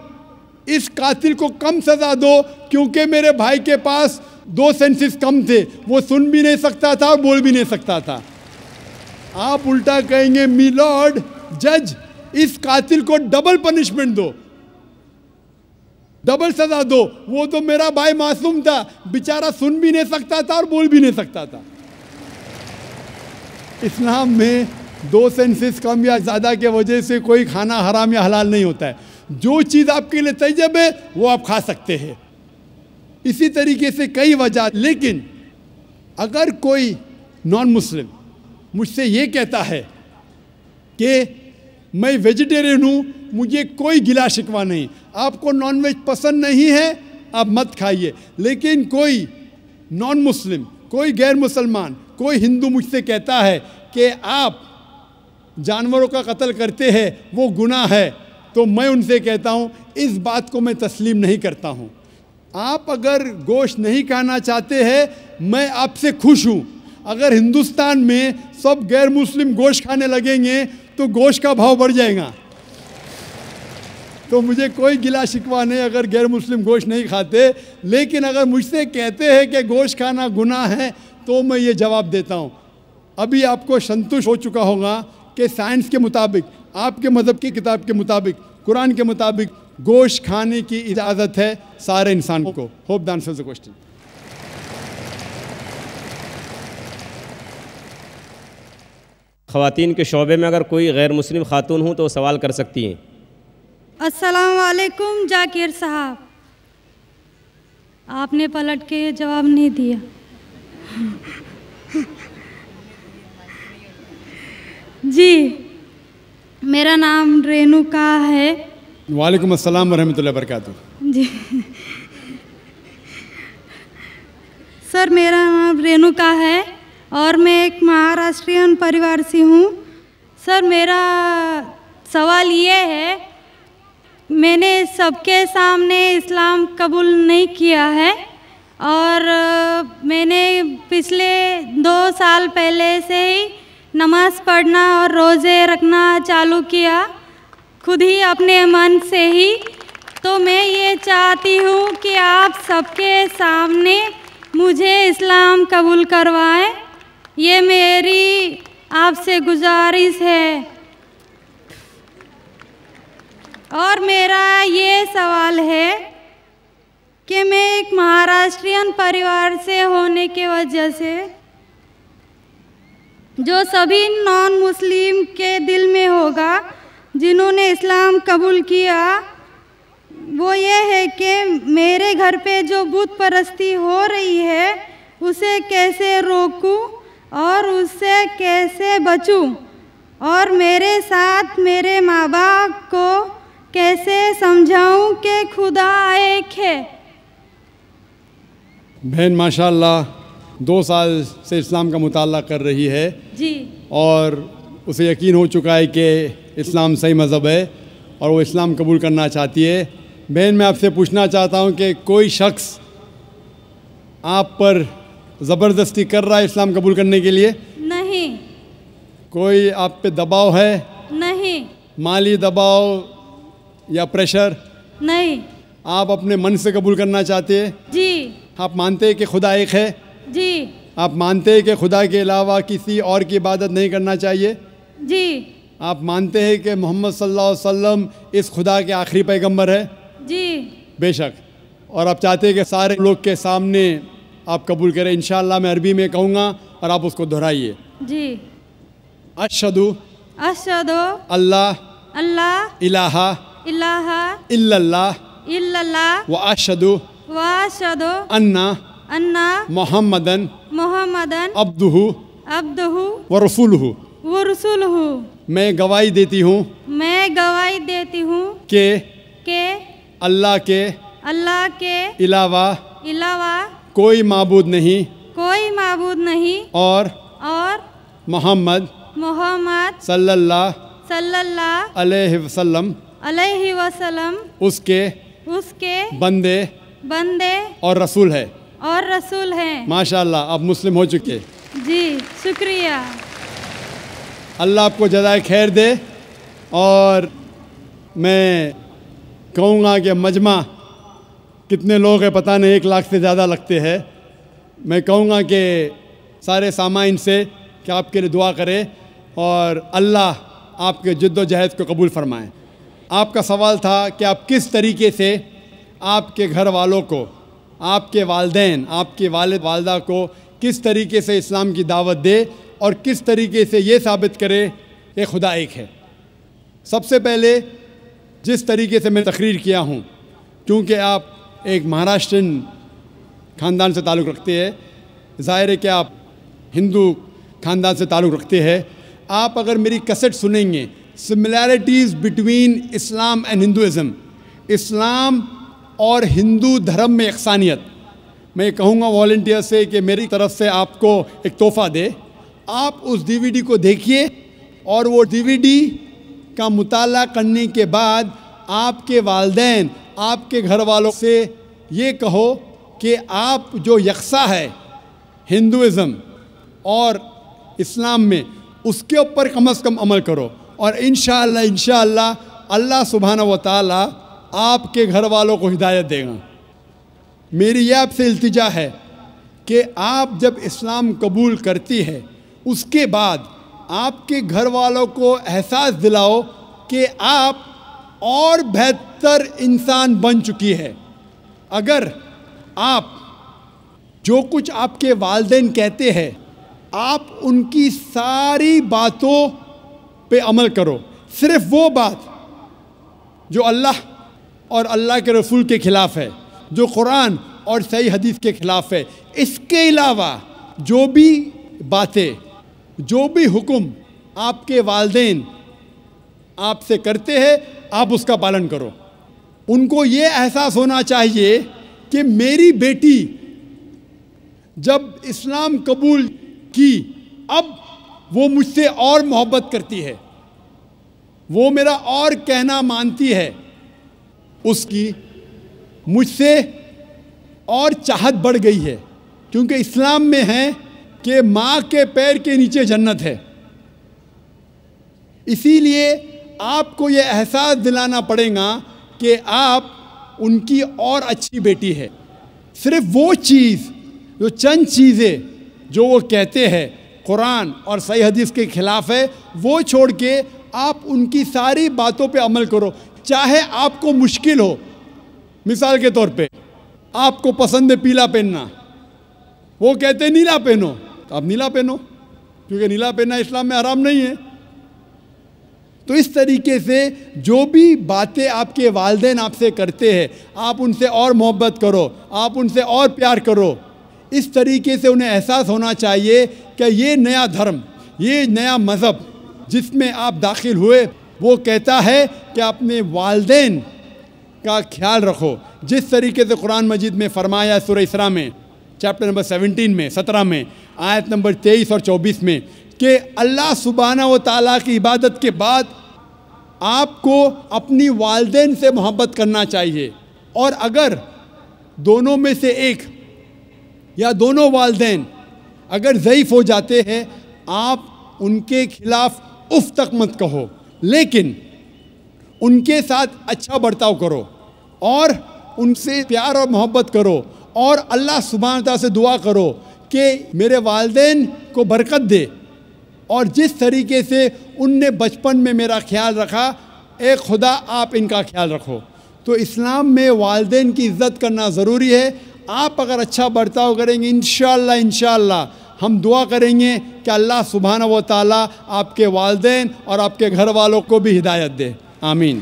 اس قاتل کو کم سزا دو کیونکہ میرے بھائی کے پاس 2 سینسز کم تھے, وہ سن بھی نہیں سکتا تھا, بول بھی نہیں سکتا تھا. آپ الٹا کہیں گے می لارڈ جج اس قاتل کو ڈبل پنشمنٹ دو, ڈبل سزا دو, وہ تو میرا بھائی معصوم تھا, بیچارہ سن بھی نہیں سکتا تھا اور بول بھی نہیں سکتا تھا. اسلام میں 2 سینسز کم یا زیادہ کے وجہ سے کوئی کھانا حرام یا حلال نہیں ہوتا ہے. جو چیز آپ کے لیے طیب ہے وہ آپ کھا سکتے ہیں. اسی طریقے سے کئی وجہ. لیکن اگر کوئی نان مسلم مجھ سے یہ کہتا ہے کہ میں ویجیٹیرین ہوں, مجھے کوئی گلا شکوہ نہیں, آپ کو نان ویج پسند نہیں ہے آپ مت کھائیے. لیکن کوئی نان مسلم, کوئی غیر مسلمان, کوئی ہندو مجھ سے کہتا ہے کہ آپ جانوروں کا قتل کرتے ہیں وہ گناہ ہے, تو میں ان سے کہتا ہوں اس بات کو میں تسلیم نہیں کرتا ہوں. آپ اگر گوشت نہیں کھانا چاہتے ہیں میں آپ سے خوش ہوں. اگر ہندوستان میں سب غیر مسلم گوشت کھانے لگیں گے تو گوشت کا بھاؤ بڑھ جائے گا. تو مجھے کوئی گلا شکوہ نہیں اگر غیر مسلم گوشت نہیں کھاتے. لیکن اگر مجھ سے کہتے ہیں کہ گوشت کھانا گناہ ہے تو میں یہ جواب دیتا ہوں. ابھی آپ کو سنتوش ہو چکا ہوگا کہ سائنس کے مطابق, آپ کے مذہب کی کتاب کے مطابق, قرآن کے مطابق گوشت کھانے کی اجازت ہے سارے انسان کو. Hope the answers the question. خواتین کے شعبے میں اگر کوئی غیر مسلم خاتون ہوں تو وہ سوال کر سکتی ہیں. السلام علیکم ذاکر صاحب, آپ نے پلٹ کے جواب نہیں دیا. جی میرا نام رینوکا ہے. وعلیکم السلام ورحمۃ اللہ وبرکاتہ. جی سر میرا نام رینوکا ہے اور میں ایک مہاراشٹرین پریوار سے ہوں. سر میرا سوال یہ ہے, میں نے سب کے سامنے اسلام قبول نہیں کیا ہے اور میں نے پچھلے 2 سال پہلے سے ہی نماز پڑھنا اور روزے رکھنا چالو کیا خود ہی اپنے من سے ہی. تو میں یہ چاہتی ہوں کہ آپ سب کے سامنے مجھے اسلام قبول کروائیں, یہ میری آپ سے گزارش ہے. اور میرا یہ سوال ہے کہ میں ایک مہاراشٹرین پریوار سے ہونے کی وجہ سے جو سبھی نان مسلم کے دل میں ہوگا جنہوں نے اسلام قبول کیا, وہ یہ ہے کہ میرے گھر پہ جو بت پرستی ہو رہی ہے اسے کیسے روکوں اور اس سے کیسے بچوں, اور میرے ساتھ میرے ماں باپ کو کیسے سمجھاؤں کہ خدا ایک ہے. بہن ماشاء اللہ 2 سال سے اسلام کا مطالعہ کر رہی ہے جی, اور اسے یقین ہو چکا ہے کہ اسلام صحیح مذہب ہے اور وہ اسلام قبول کرنا چاہتی ہے. بہن میں آپ سے پوچھنا چاہتا ہوں کہ کوئی شخص آپ پر زبردستی کر رہا ہے اسلام قبول کرنے کے لیے؟ نہیں. کوئی آپ پہ دباؤ ہے؟ نہیں. مالی دباؤ یا پریشر؟ نہیں. آپ اپنے من سے قبول کرنا چاہتے ہیں؟ جی. آپ مانتے ہیں کہ خدا ایک ہے؟ جی. آپ مانتے ہیں کہ خدا کے علاوہ کسی اور کی عبادت نہیں کرنا چاہیے؟ جی. آپ مانتے ہیں کہ محمد صلی اللہ علیہ وسلم اس خدا کے آخری پیغمبر ہے؟ جی. بے شک. اور آپ چاہتے ہیں کہ سارے لوگ کے سامنے آپ قبول کریں. انشاءاللہ میں عربی میں کہوں گا اور آپ اس کو دہرائیے. جی. اشہدو اشہدو اللہ اللہ الہ الہ الا اللہ الا اللہ واشہدو واشہدو انا انا محمدن محمدن عبدہ عبدہ ورسولہ. ورسولہ. میں گواہی دیتی ہوں میں گواہی دیتی ہوں کہ اللہ کے علاوہ کوئی معبود نہیں اور محمد صلی اللہ علیہ وسلم اس کے بندے اور رسول ہے. ماشاءاللہ آپ مسلم ہو چکے. جی شکریہ. اللہ آپ کو جزائے خیر دے. اور میں کہوں گا کہ مجمع کتنے لوگ ہیں پتہ نہیں، 1 لاکھ سے زیادہ لگتے ہیں. میں کہوں گا کہ سارے سامعین سے کہ آپ کے لیے دعا کرے اور اللہ آپ کے جد و جہد کو قبول فرمائے. آپ کا سوال تھا کہ آپ کس طریقے سے آپ کے گھر والوں کو، آپ کے والدین، آپ کے والد والدہ کو کس طریقے سے اسلام کی دعوت دے اور کس طریقے سے یہ ثابت کرے کہ خدا ایک ہے. سب سے پہلے جس طریقے سے میں تقریر کیا ہوں، کیونکہ آپ ایک مہاراشٹرین خاندان سے تعلق رکھتے ہیں، ظاہر ہے کہ آپ ہندو خاندان سے تعلق رکھتے ہیں. آپ اگر میری کیسٹ سنیں گے similarities between Islam and Hinduism, اسلام اور ہندو دھرم میں یکسانیت، میں کہوں گا والنٹیئر سے کہ میری طرف سے آپ کو ایک تحفہ دے. آپ اس DVD کو دیکھیے اور وہ DVD کا مطالعہ کرنے کے بعد آپ کے والدین، آپ کے گھر والوں سے یہ کہو کہ آپ جو یکساں ہے ہندوازم اور اسلام میں، اس کے اوپر کم از کم عمل کرو. اور انشاءاللہ اللہ سبحانہ و تعالی آپ کے گھر والوں کو ہدایت دے گا. میری یہ آپ سے التجا ہے کہ آپ جب اسلام قبول کرتی ہے اس کے بعد آپ کے گھر والوں کو احساس دلاؤ کہ آپ اور بہتر انسان بن چکی ہے. اگر آپ جو کچھ آپ کے والدین کہتے ہیں آپ ان کی ساری باتوں پہ عمل کرو، صرف وہ بات جو اللہ اور اللہ کے رسول کے خلاف ہے، جو قرآن اور صحیح حدیث کے خلاف ہے. اس کے علاوہ جو بھی باتیں، جو بھی حکم آپ کے والدین آپ سے کرتے ہیں آپ اس کا پالن کرو. ان کو یہ احساس ہونا چاہیے کہ میری بیٹی جب اسلام قبول کی اب وہ مجھ سے اور محبت کرتی ہے، وہ میرا اور کہنا مانتی ہے، اس کی مجھ سے اور چاہت بڑھ گئی ہے. کیونکہ اسلام میں ہے کہ ماں کے پیر کے نیچے جنت ہے. اسی لیے آپ کو یہ احساس دلانا پڑے گا کہ آپ ان کی اور اچھی بیٹی ہے. صرف وہ چیز، جو چند چیزیں جو وہ کہتے ہیں قرآن اور صحیح حدیث کے خلاف ہے، وہ چھوڑ کے آپ ان کی ساری باتوں پہ عمل کرو، چاہے آپ کو مشکل ہو. مثال کے طور پہ آپ کو پسند ہے پیلا پہننا، وہ کہتے ہیں نیلا پہنو تو آپ نیلا پہنو، کیونکہ نیلا پہننا اسلام میں حرام نہیں ہے. تو اس طریقے سے جو بھی باتیں آپ کے والدین آپ سے کرتے ہیں آپ ان سے اور محبت کرو، آپ ان سے اور پیار کرو. اس طریقے سے انہیں احساس ہونا چاہیے کہ یہ نیا دھرم، یہ نیا مذہب جس میں آپ داخل ہوئے وہ کہتا ہے کہ اپنے والدین کا خیال رکھو. جس طریقے سے قرآن مجید میں فرمایا سورہ اسراء میں چیپٹر نمبر 17 میں 17 میں آیت نمبر 23 اور 24 میں کہ اللہ سبحانہ و تعالیٰ کی عبادت کے بعد آپ کو اپنی والدین سے محبت کرنا چاہیے. اور اگر دونوں میں سے ایک یا دونوں والدین اگر ضعیف ہو جاتے ہیں آپ ان کے خلاف اف تک مت کہو، لیکن ان کے ساتھ اچھا برتاؤ کرو اور ان سے پیار اور محبت کرو اور اللہ سبحانہ تعالیٰ سے دعا کرو کہ میرے والدین کو برکت دے. اور جس طریقے سے ان نے بچپن میں میرا خیال رکھا، اے خدا آپ ان کا خیال رکھو. تو اسلام میں والدین کی عزت کرنا ضروری ہے. آپ اگر اچھا برتاؤ کریں گے انشاءاللہ ہم دعا کریں گے کہ اللہ سبحانہ و تعالیٰ آپ کے والدین اور آپ کے گھر والوں کو بھی ہدایت دے. آمین.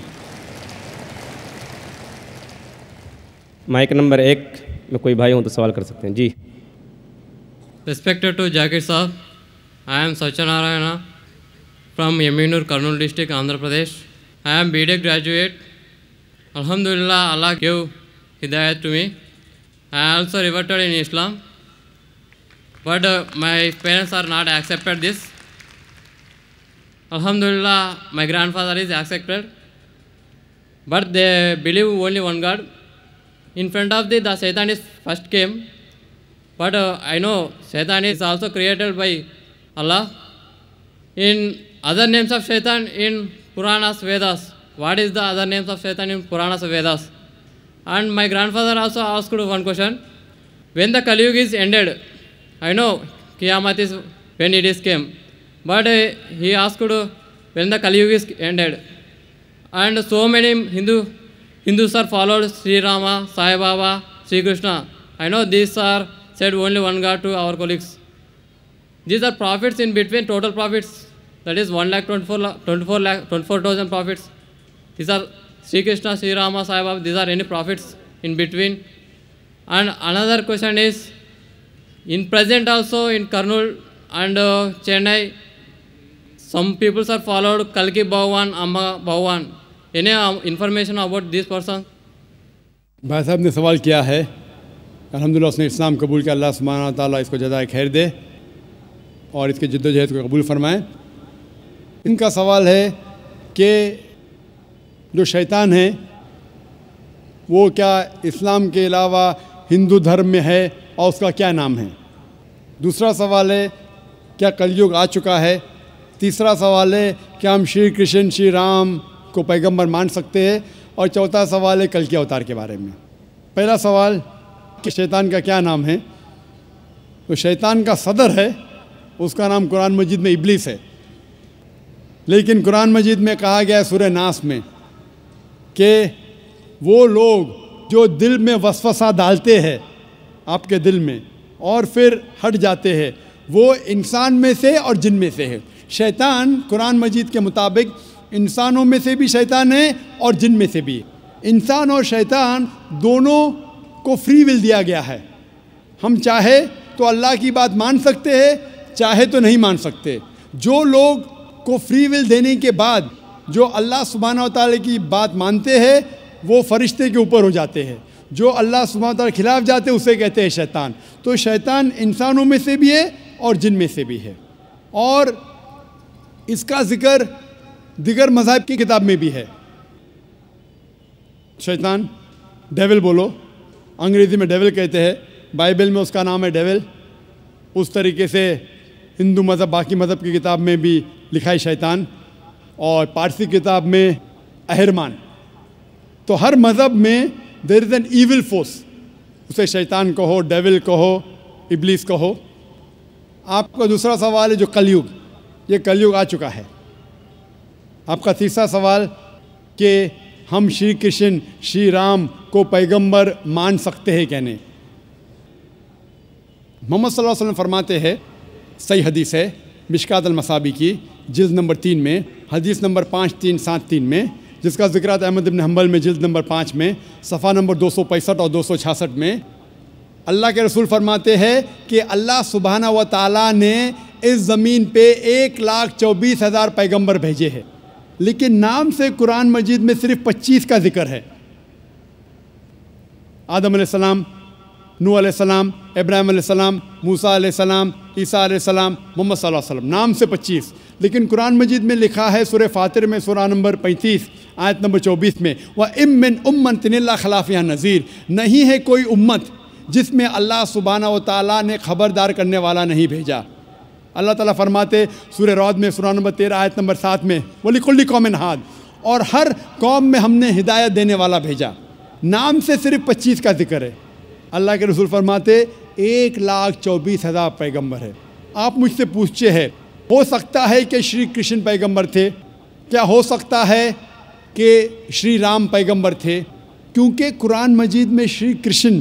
مائک نمبر 1 میں کوئی بھائی ہوں تو سوال کر سکتے ہیں. جی. Respected to Zakir Saab, I am Satyanarayana from Yaminur, Kurnool district, Andhra Pradesh. I am BTech graduate. Alhamdulillah, Allah gave hidayat to me. I also reverted in Islam, but my parents are not accepted this. Alhamdulillah, my grandfather is accepted, but they believe only one God. In front of the Satan is first came, but I know Satan is also created by Allah. In other names of Satan in Puranas, Vedas, what is the other names of Satan in Puranas, Vedas? And my grandfather also asked one question. When the Kali Yuga is ended, I know Qiyamah is when it is came, but he asked when the Kali Yuga is ended. And so many Hindus are followed Sri Rama, Sai Baba, Sri Krishna. I know these are said only one God to our colleagues. These are prophets in between, total prophets, that is 1,24,000 prophets. These are Sri Krishna, Sri Rama, Sai Baba, these are any prophets in between. And another question is, in present also in Kurnool and Chennai, some people are followed Kalki Bhagwan, Amma Bhagwan. Any information about this person? بھائی صاحب نے سوال کیا ہے. الحمدللہ اس نے اسلام قبول کیا. اللہ سبحانہ تعالیٰ اس کو جزائے خیر دے اور اس کے جد و جہد کو قبول فرمائے. ان کا سوال ہے کہ جو شیطان ہے وہ کیا اسلام کے علاوہ ہندو دھرم میں ہے اور اس کا کیا نام ہے. دوسرا سوال ہے کیا کلیوگ آ چکا ہے. تیسرا سوال ہے کیا ہم شری کرشن شری رام کو پیغمبر مان سکتے ہیں. اور چوتھا سوال ہے کلکی اوتار کے بارے میں. پہلا سوال کہ شیطان کا کیا نام ہے. تو شیطان کا صدر ہے, اس کا نام قرآن مجید میں ابلیس ہے. لیکن قرآن مجید میں کہا گیا ہے سورہ ناس میں کہ وہ لوگ جو دل میں وسوسہ ڈالتے ہیں آپ کے دل میں اور پھر ہٹ جاتے ہیں وہ انسان میں سے اور جن میں سے ہے. شیطان قرآن مجید کے مطابق انسانوں میں سے بھی شیطان ہے اور جن میں سے بھی. انسان اور شیطان دونوں کو فری ول دیا گیا ہے. ہم چاہے تو اللہ کی بات مان سکتے ہیں, چاہے تو نہیں مان سکتے. جو لوگ کو فری ول دینے کے بعد جو اللہ سبحانہ و تعالیٰ کی بات مانتے ہیں وہ فرشتے کے اوپر ہو جاتے ہیں. جو اللہ سبحانہ و تعالیٰ کے خلاف جاتے ہیں اسے کہتے ہیں شیطان. تو شیطان انسانوں میں سے بھی ہے اور جن میں سے بھی ہے. اور اس کا ذکر دیگر مذاہب کی کتاب میں بھی ہے. شیطان ڈیول بولو, انگریزی میں ڈیول کہتے ہیں, بائبل میں اس کا نام ہے ڈیول. اس طریقے سے ہندو مذہب باقی مذہب کی کتاب میں بھی لکھا ہے شیطان, اور پارسی کتاب میں اہرمان. تو ہر مذہب میں دیر از این ایول فورس, اسے شیطان کہو, ڈیول کہو, ابلیس کہو. آپ کا دوسرا سوال ہے جو کلیوگ, یہ کلیوگ آ چکا ہے. آپ کا تیسرا سوال کہ ہم شری کرشن شری رام کو پیغمبر مان سکتے ہیں کیا نہیں. محمد صلی اللہ علیہ وسلم فرماتے ہیں, صحیح حدیث ہے مشکات المصابی کی جلد نمبر 3 میں حدیث نمبر 5373 میں, جس کا ذکر ہے احمد بن حنبل میں جلد نمبر 5 میں صفحہ نمبر 265 اور 266 میں. اللہ کے رسول فرماتے ہیں کہ اللہ سبحانہ و تعالیٰ نے اس زمین پہ 1,24,000 پیغمبر بھیجے ہیں, لیکن نام سے قرآن مجید میں صرف 25 کا ذکر ہے. آدم علیہ السلام, نوح علیہ السلام, ابراہیم علیہ السلام, موسیٰ علیہ السلام, عیسیٰ علیہ السلام, محمد صلی اللہ علیہ وسلم, نام سے 25. لیکن قرآن مجید میں لکھا ہے سورہ فاطر میں سورہ نمبر 35 آیت نمبر 24 میں وَإِن مِّنْ أُمَّةٍ إِلَّا خَلَا فِيهَا نَذِيرٌ, نہیں ہے کوئی امت جس میں اللہ سبحانہ و تعالیٰ نے خبردار کرنے والا نہیں بھیجا. اللہ تعالیٰ فرماتے سورہ رعد میں سورہ نمبر 13 آیت نمبر 7 میں وَلِكُلِّ قَوْمٍ هَادٍ, اور ہر قوم میں ہم نے ہدایت دینے والا بھیجا. نام سے صرف 25 کا ذکر ہے. اللہ کے رسول فرماتے 1,24,000 پیغمبر ہے. آپ مجھ سے پوچھتے ہیں ہو سکتا ہے کہ شری کرشن پیغمبر تھے, کیا ہو سکتا ہے کہ شری رام پیغمبر تھے؟ کیونکہ قرآن مجید میں شری کرشن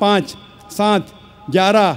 5, 7, 11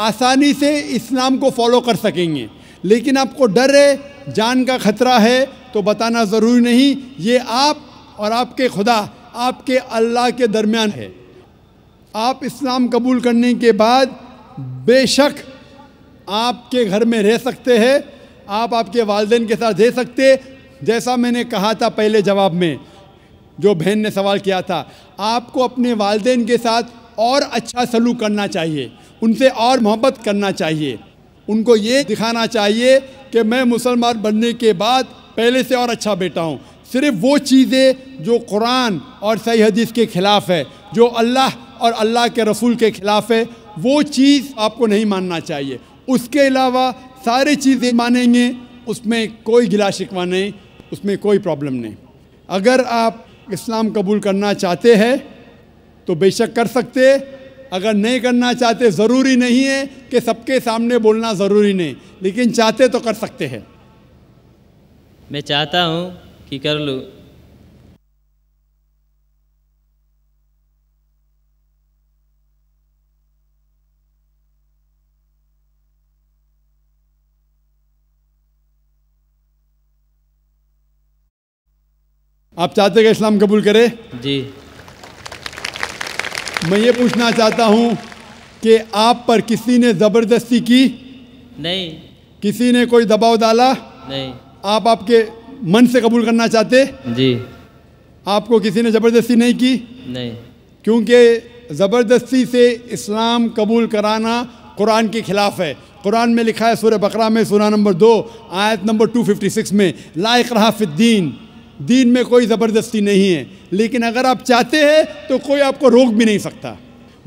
آسانی سے اسلام کو فالو کر سکیں گے. لیکن آپ کو ڈر ہے, جان کا خطرہ ہے, تو بتانا ضروری نہیں. یہ آپ اور آپ کے خدا, آپ کے اللہ کے درمیان ہے. آپ اسلام قبول کرنے کے بعد بے شک آپ کے گھر میں رہ سکتے ہیں, آپ کے والدین کے ساتھ رہ سکتے. جیسا میں نے کہا تھا پہلے جواب میں, جو بہن نے سوال کیا تھا, آپ کو اپنے والدین کے ساتھ اور اچھا سلوک کرنا چاہیے, ان سے اور محبت کرنا چاہیے. ان کو یہ دکھانا چاہیے کہ میں مسلمان بننے کے بعد پہلے سے اور اچھا بیٹا ہوں. صرف وہ چیزیں جو قرآن اور صحیح حدیث کے خلاف ہے, جو اللہ اور اللہ کے رسول کے خلاف ہے, وہ چیز آپ کو نہیں ماننا چاہیے. اس کے علاوہ ساری چیزیں مانیں گے, اس میں کوئی گلا شکوہ نہیں, اس میں کوئی پرابلم نہیں. اگر آپ اسلام قبول کرنا چاہتے ہیں تو بے شک کر سکتے. اگر نہیں کرنا چاہتے, ضروری نہیں ہے کہ سب کے سامنے بولنا ضروری نہیں, لیکن چاہتے تو کر سکتے ہیں. میں چاہتا ہوں کہ کر لوں. آپ چاہتے کہ اسلام قبول کرے؟ جی. میں یہ پوچھنا چاہتا ہوں کہ آپ پر کسی نے زبردستی کی؟ نہیں. کسی نے کوئی دباؤ ڈالا؟ نہیں. آپ کے من سے قبول کرنا چاہتے؟ جی. آپ کو کسی نے زبردستی نہیں کی؟ نہیں. کیونکہ زبردستی سے اسلام قبول کرانا قرآن کے خلاف ہے. قرآن میں لکھا ہے سورہ بقرہ میں سورہ نمبر 2 آیت نمبر 256 میں, لا اکراہ فی الدین, دین میں کوئی زبردستی نہیں ہے. لیکن اگر آپ چاہتے ہیں تو کوئی آپ کو روک بھی نہیں سکتا.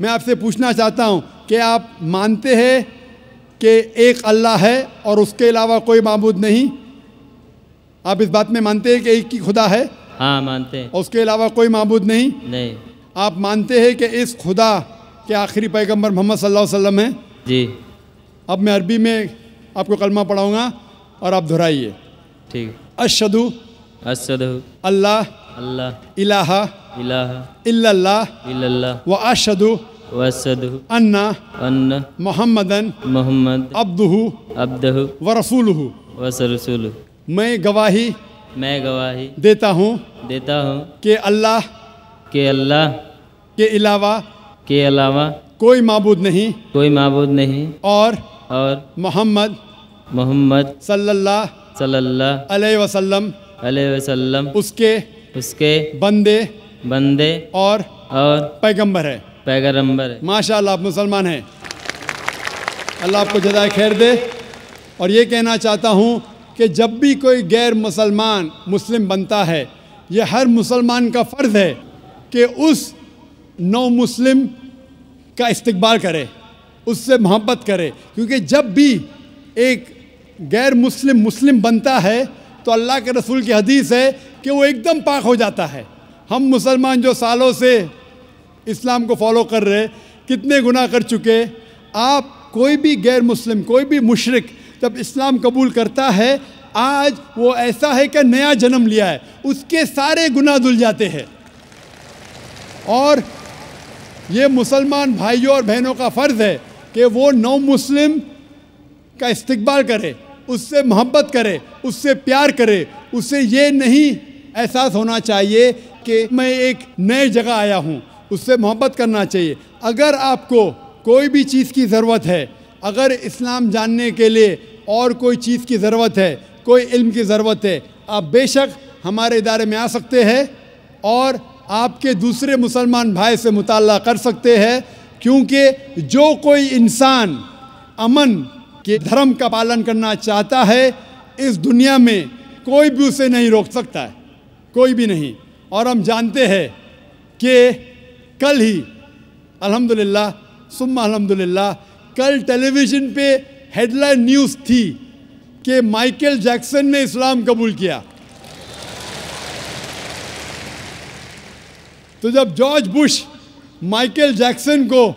میں آپ سے پوچھنا چاہتا ہوں کہ آپ مانتے ہیں کہ ایک اللہ ہے اور اس کے علاوہ کوئی معبود نہیں؟ آپ اس بات میں مانتے ہیں کہ ایک ہی خدا ہے؟ ہاں مانتے ہیں. اور اس کے علاوہ کوئی معبود نہیں؟ نہیں. آپ مانتے ہیں کہ اس خدا کے آخری پیغمبر محمد صلی اللہ علیہ وسلم ہیں؟ جی. اب میں عربی میں آپ کو کلمہ پڑھاؤں گا اور آپ دہرائیے. ٹھیک. اشہدو اللہ الہ الا اللہ و اشہدو ان محمدن عبدہ و رسولہ. میں گواہی دیتا ہوں کہ اللہ کے علاوہ کوئی معبود نہیں اور محمد صلی اللہ علیہ وسلم اس کے بندے اور پیغمبر ہے. ماشاء اللہ آپ مسلمان ہیں. اللہ آپ کو جزائے خیر دے. اور یہ کہنا چاہتا ہوں کہ جب بھی کوئی غیر مسلم بنتا ہے, یہ ہر مسلمان کا فرض ہے کہ اس نو مسلم کا استقبال کرے, اس سے محبت کرے. کیونکہ جب بھی ایک غیر مسلم بنتا ہے تو اللہ کے رسول کی حدیث ہے کہ وہ ایک دم پاک ہو جاتا ہے. ہم مسلمان جو سالوں سے اسلام کو فالو کر رہے, کتنے گناہ کر چکے. آپ کوئی بھی غیر مسلم, کوئی بھی مشرک جب اسلام قبول کرتا ہے, آج وہ ایسا ہے کہ نیا جنم لیا ہے, اس کے سارے گناہ دھل جاتے ہیں. اور یہ مسلمان بھائیوں اور بہنوں کا فرض ہے کہ وہ نو مسلم کا استقبال کرے, اس سے محبت کرے, اس سے پیار کرے. اس سے یہ نہیں احساس ہونا چاہیے کہ میں ایک نئے جگہ آیا ہوں, اس سے محبت کرنا چاہیے. اگر آپ کو کوئی بھی چیز کی ضرورت ہے, اگر اسلام جاننے کے لیے اور کوئی چیز کی ضرورت ہے, کوئی علم کی ضرورت ہے, آپ بے شک ہمارے ادارے میں آ سکتے ہیں اور آپ کے دوسرے مسلمان بھائی سے مطالعہ کر سکتے ہیں. کیونکہ جو کوئی انسان امن کے دھرم کا پالن کرنا چاہتا ہے, اس دنیا میں کوئی بھی اسے نہیں روک سکتا ہے, کوئی بھی نہیں. اور ہم جانتے ہیں کہ کل ہی الحمدللہ ثم الحمدللہ کل ٹیلی ویژن پہ ہیڈ لائن نیوز تھی کہ مائیکل جیکسن نے اسلام قبول کیا. تو جب جارج بش مائیکل جیکسن کو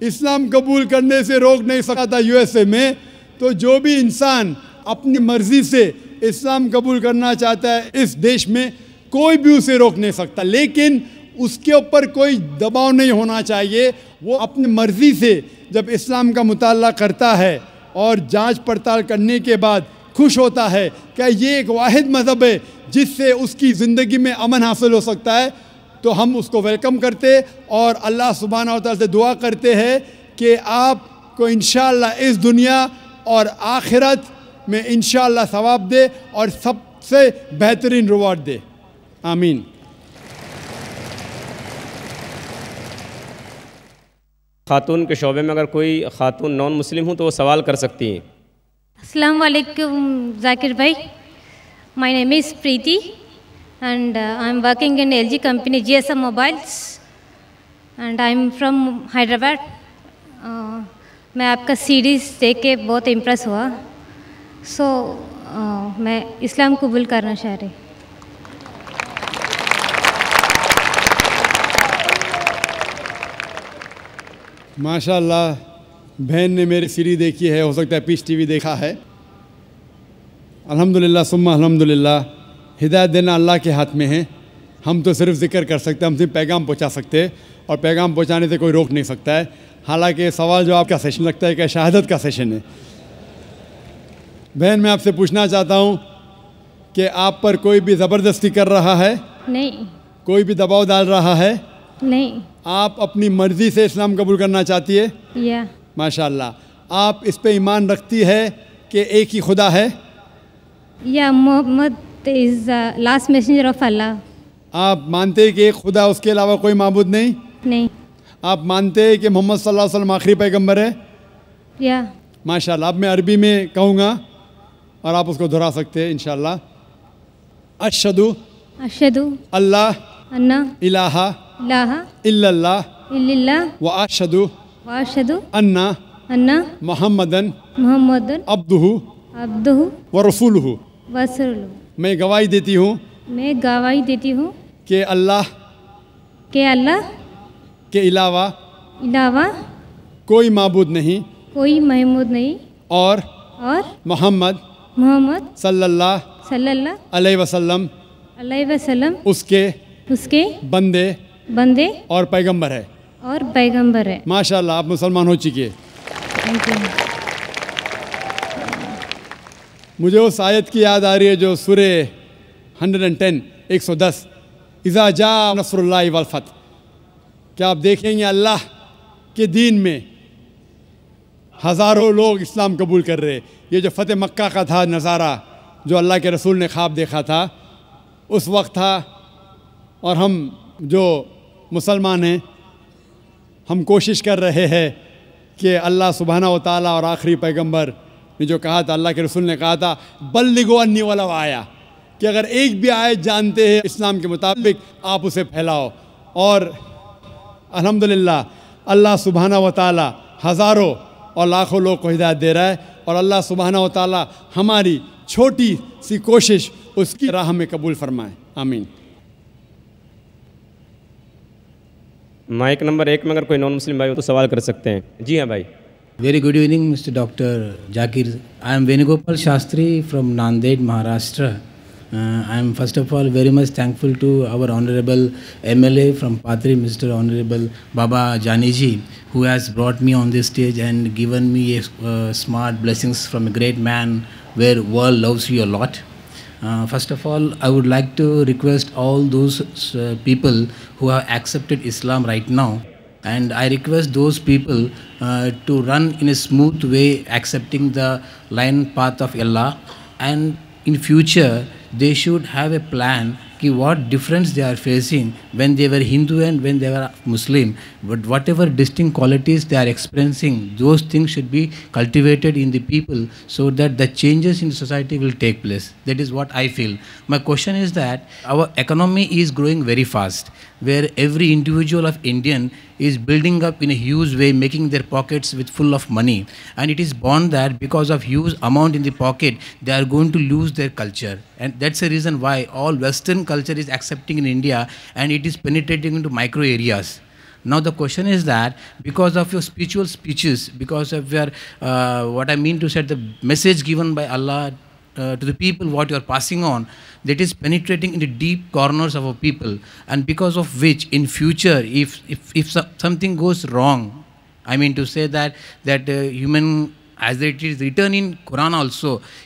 اسلام قبول کرنے سے روک نہیں سکا تھا یو ایس اے میں, تو جو بھی انسان اپنی مرضی سے اسلام قبول کرنا چاہتا ہے اس دیش میں, کوئی بھی اسے روک نہیں سکتا. لیکن اس کے اوپر کوئی دباؤ نہیں ہونا چاہیے. وہ اپنی مرضی سے جب اسلام کا مطالعہ کرتا ہے اور جانچ پڑتال کرنے کے بعد خوش ہوتا ہے کہ یہ ایک واحد مذہب ہے جس سے اس کی زندگی میں امن حاصل ہو سکتا ہے، تو ہم اس کو ویلکم کرتے اور اللہ سبحانہ و تعالیٰ سے دعا کرتے ہیں کہ آپ کو انشاءاللہ اس دنیا اور آخرت میں انشاءاللہ ثواب دے اور سب سے بہترین ریوارڈ دے، آمین۔ خاتون کے شعبے میں اگر کوئی خاتون نان مسلم ہوں تو وہ سوال کر سکتی ہیں۔ السلام علیکم ذاکر بھائی، my name is Preeti and I'm working in LG company GSM Mobiles and I'm from Hyderabad. میں آپ کا سیریز دیکھ کے بہت امپریس ہوا، میں اسلام قبول کرنا چاہ رہی۔ ماشاء اللہ بہن نے میری سیریز دیکھی ہے، ہو سکتا ہے پیس ٹی وی دیکھا ہے۔ الحمدللہ ثم الحمدللہ، ہدایت دینا اللہ کے ہاتھ میں ہے، ہم تو صرف ذکر کر سکتے ہیں، ہم صرف پیغام پہنچا سکتے ہیں اور پیغام پہنچانے سے کوئی روک نہیں سکتا ہے۔ حالانکہ سوال جواب کا سیشن لگتا ہے کہ شہادت کا سیشن ہے۔ بہن میں آپ سے پوچھنا چاہتا ہوں کہ آپ پر کوئی بھی زبردستی کر رہا ہے؟ نہیں۔ کوئی بھی دباؤ ڈال رہا ہے؟ نہیں۔ آپ اپنی مرضی سے اسلام قبول کرنا چاہتی ہے؟ یا ماشاء اللہ۔ آپ اس پہ ایمان رکھتی ہے کہ ایک ہی خدا ہے؟ یا محمد از لاسٹ میسنجر آف اللہ۔ آپ مانتے ہیں کہ ایک خدا اس کے علاوہ کوئی معبود نہیں؟ نہیں۔ آپ مانتے ہیں کہ محمد صلی اللہ علیہ وسلم آخری پیغمبر ہے؟ یا ماشاء اللہ۔ اب میں عربی میں کہوں گا اور آپ اس کو دہرا سکتے ہیں انشاءاللہ۔ اشہدو اللہ انا الہ الہ الا اللہ الا اللہ واشہدو واشہدو انا انا محمدن محمد عبدہ عبدہ ورسولہ۔ ورسولہ۔ میں گواہی دیتی ہوں میں گواہی دیتی ہوں کہ اللہ کے علاوہ کوئی معبود نہیں کوئی معبود نہیں اور محمد صلی اللہ علیہ وسلم اس کے بندے اور پیغمبر ہے۔ ماشاءاللہ آپ مسلمان ہو چکی ہے۔ مجھے اس آیت کی یاد آ رہی ہے جو سورہ 110 110 اذا جاء نصر اللہ والفتح، کیا آپ دیکھیں گے اللہ کے دین میں ہزاروں لوگ اسلام قبول کر رہے۔ یہ جو فتح مکہ کا تھا نظارہ جو اللہ کے رسول نے خواب دیکھا تھا اس وقت تھا، اور ہم جو مسلمان ہیں ہم کوشش کر رہے ہیں کہ اللہ سبحانہ و تعالیٰ اور آخری پیغمبر نے جو کہا تھا، اللہ کے رسول نے کہا تھا بلغوا انی ولو آیا، کہ اگر ایک بھی آیت جانتے ہیں اسلام کے مطابق آپ اسے پھیلاؤ۔ اور الحمدللہ اللہ سبحانہ و تعالیٰ ہزاروں اور لاکھوں لوگ کو ہدایت دے رہا ہے، اور اللہ سبحانہ و تعالیٰ ہماری چھوٹی سی کوشش اس کی راہ میں قبول فرمائے، آمین۔ مائک نمبر 1 میں اگر کوئی نان مسلم بھائی ہو تو سوال کر سکتے ہیں۔ جی ہاں بھائی۔ Very good evening, Mr. Dr. Zakir. I am Venugopal Shastri from Nanded, Maharashtra. I am first of all very much thankful to our Honorable MLA from Patri, Mr. Honorable Baba Janiji, who has brought me on this stage and given me smart blessings from a great man where world loves you a lot. First of all, I would like to request all those people who have accepted Islam right now, and I request those people to run in a smooth way accepting the line path of Allah, and in future they should have a plan ki what difference they are facing when they were Hindu and when they were Muslim, but whatever distinct qualities they are experiencing, those things should be cultivated in the people so that the changes in society will take place. That is what I feel. My question is that our economy is growing very fast, where every individual of Indian is building up in a huge way, making their pockets with full of money, and it is born that because of huge amount in the pocket they are going to lose their culture, and that's the reason why all Western culture is accepting in India and it is penetrating into micro areas. Now the question is that because of your spiritual speeches, because of your what I mean to say, the message given by Allah to the people, what you are passing on, that is penetrating into deep corners of our people, and because of which in future if something goes wrong, I mean to say that human, as it is written in Quran also,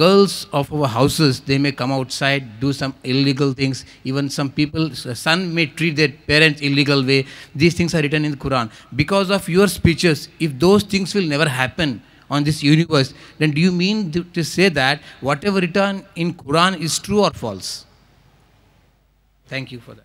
girls of our houses, they may come outside, do some illegal things. Even some people, son may treat their parents illegal way. These things are written in the Quran. Because of your speeches, if those things will never happen on this universe, then do you mean to say that whatever written in Quran is true or false? Thank you for that.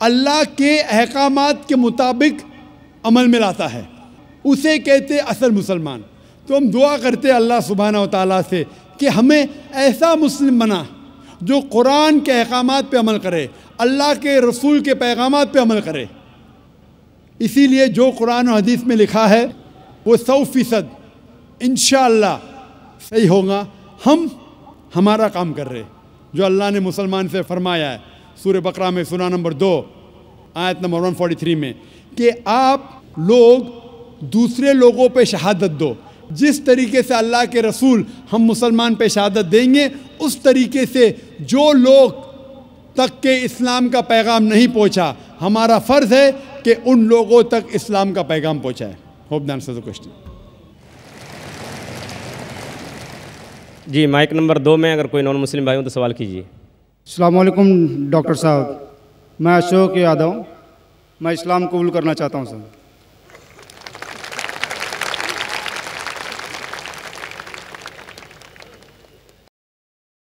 اللہ کے احکامات کے مطابق عمل میں لاتا ہے، اسے کہتے اصل مسلمان۔ تو ہم دعا کرتے اللہ سبحانہ و تعالیٰ سے کہ ہمیں ایسا مسلم بنا جو قرآن کے احکامات پہ عمل کرے، اللہ کے رسول کے پیغامات پہ عمل کرے۔ اسی لیے جو قرآن و حدیث میں لکھا ہے وہ 100% انشاءاللہ صحیح ہوگا۔ ہم ہمارا کام کر رہے جو اللہ نے مسلمان سے فرمایا ہے سورہ بقرہ میں سورہ نمبر 2 آیت نمبر 143 میں کہ آپ لوگ دوسرے لوگوں پہ شہادت دو، جس طریقے سے اللہ کے رسول ہم مسلمان پہ شہادت دیں گے اس طریقے سے جو لوگ تک کہ اسلام کا پیغام نہیں پہنچا ہمارا فرض ہے کہ ان لوگوں تک اسلام کا پیغام پہنچائے۔ Hope then answer the question. G mic number 2 میں اگر کوئی نان مسلم بھائی ہوں تو سوال کیجیے۔ السلام علیکم ڈاکٹر صاحب، میں اشوک یادو، میں اسلام قبول کرنا چاہتا ہوں سر۔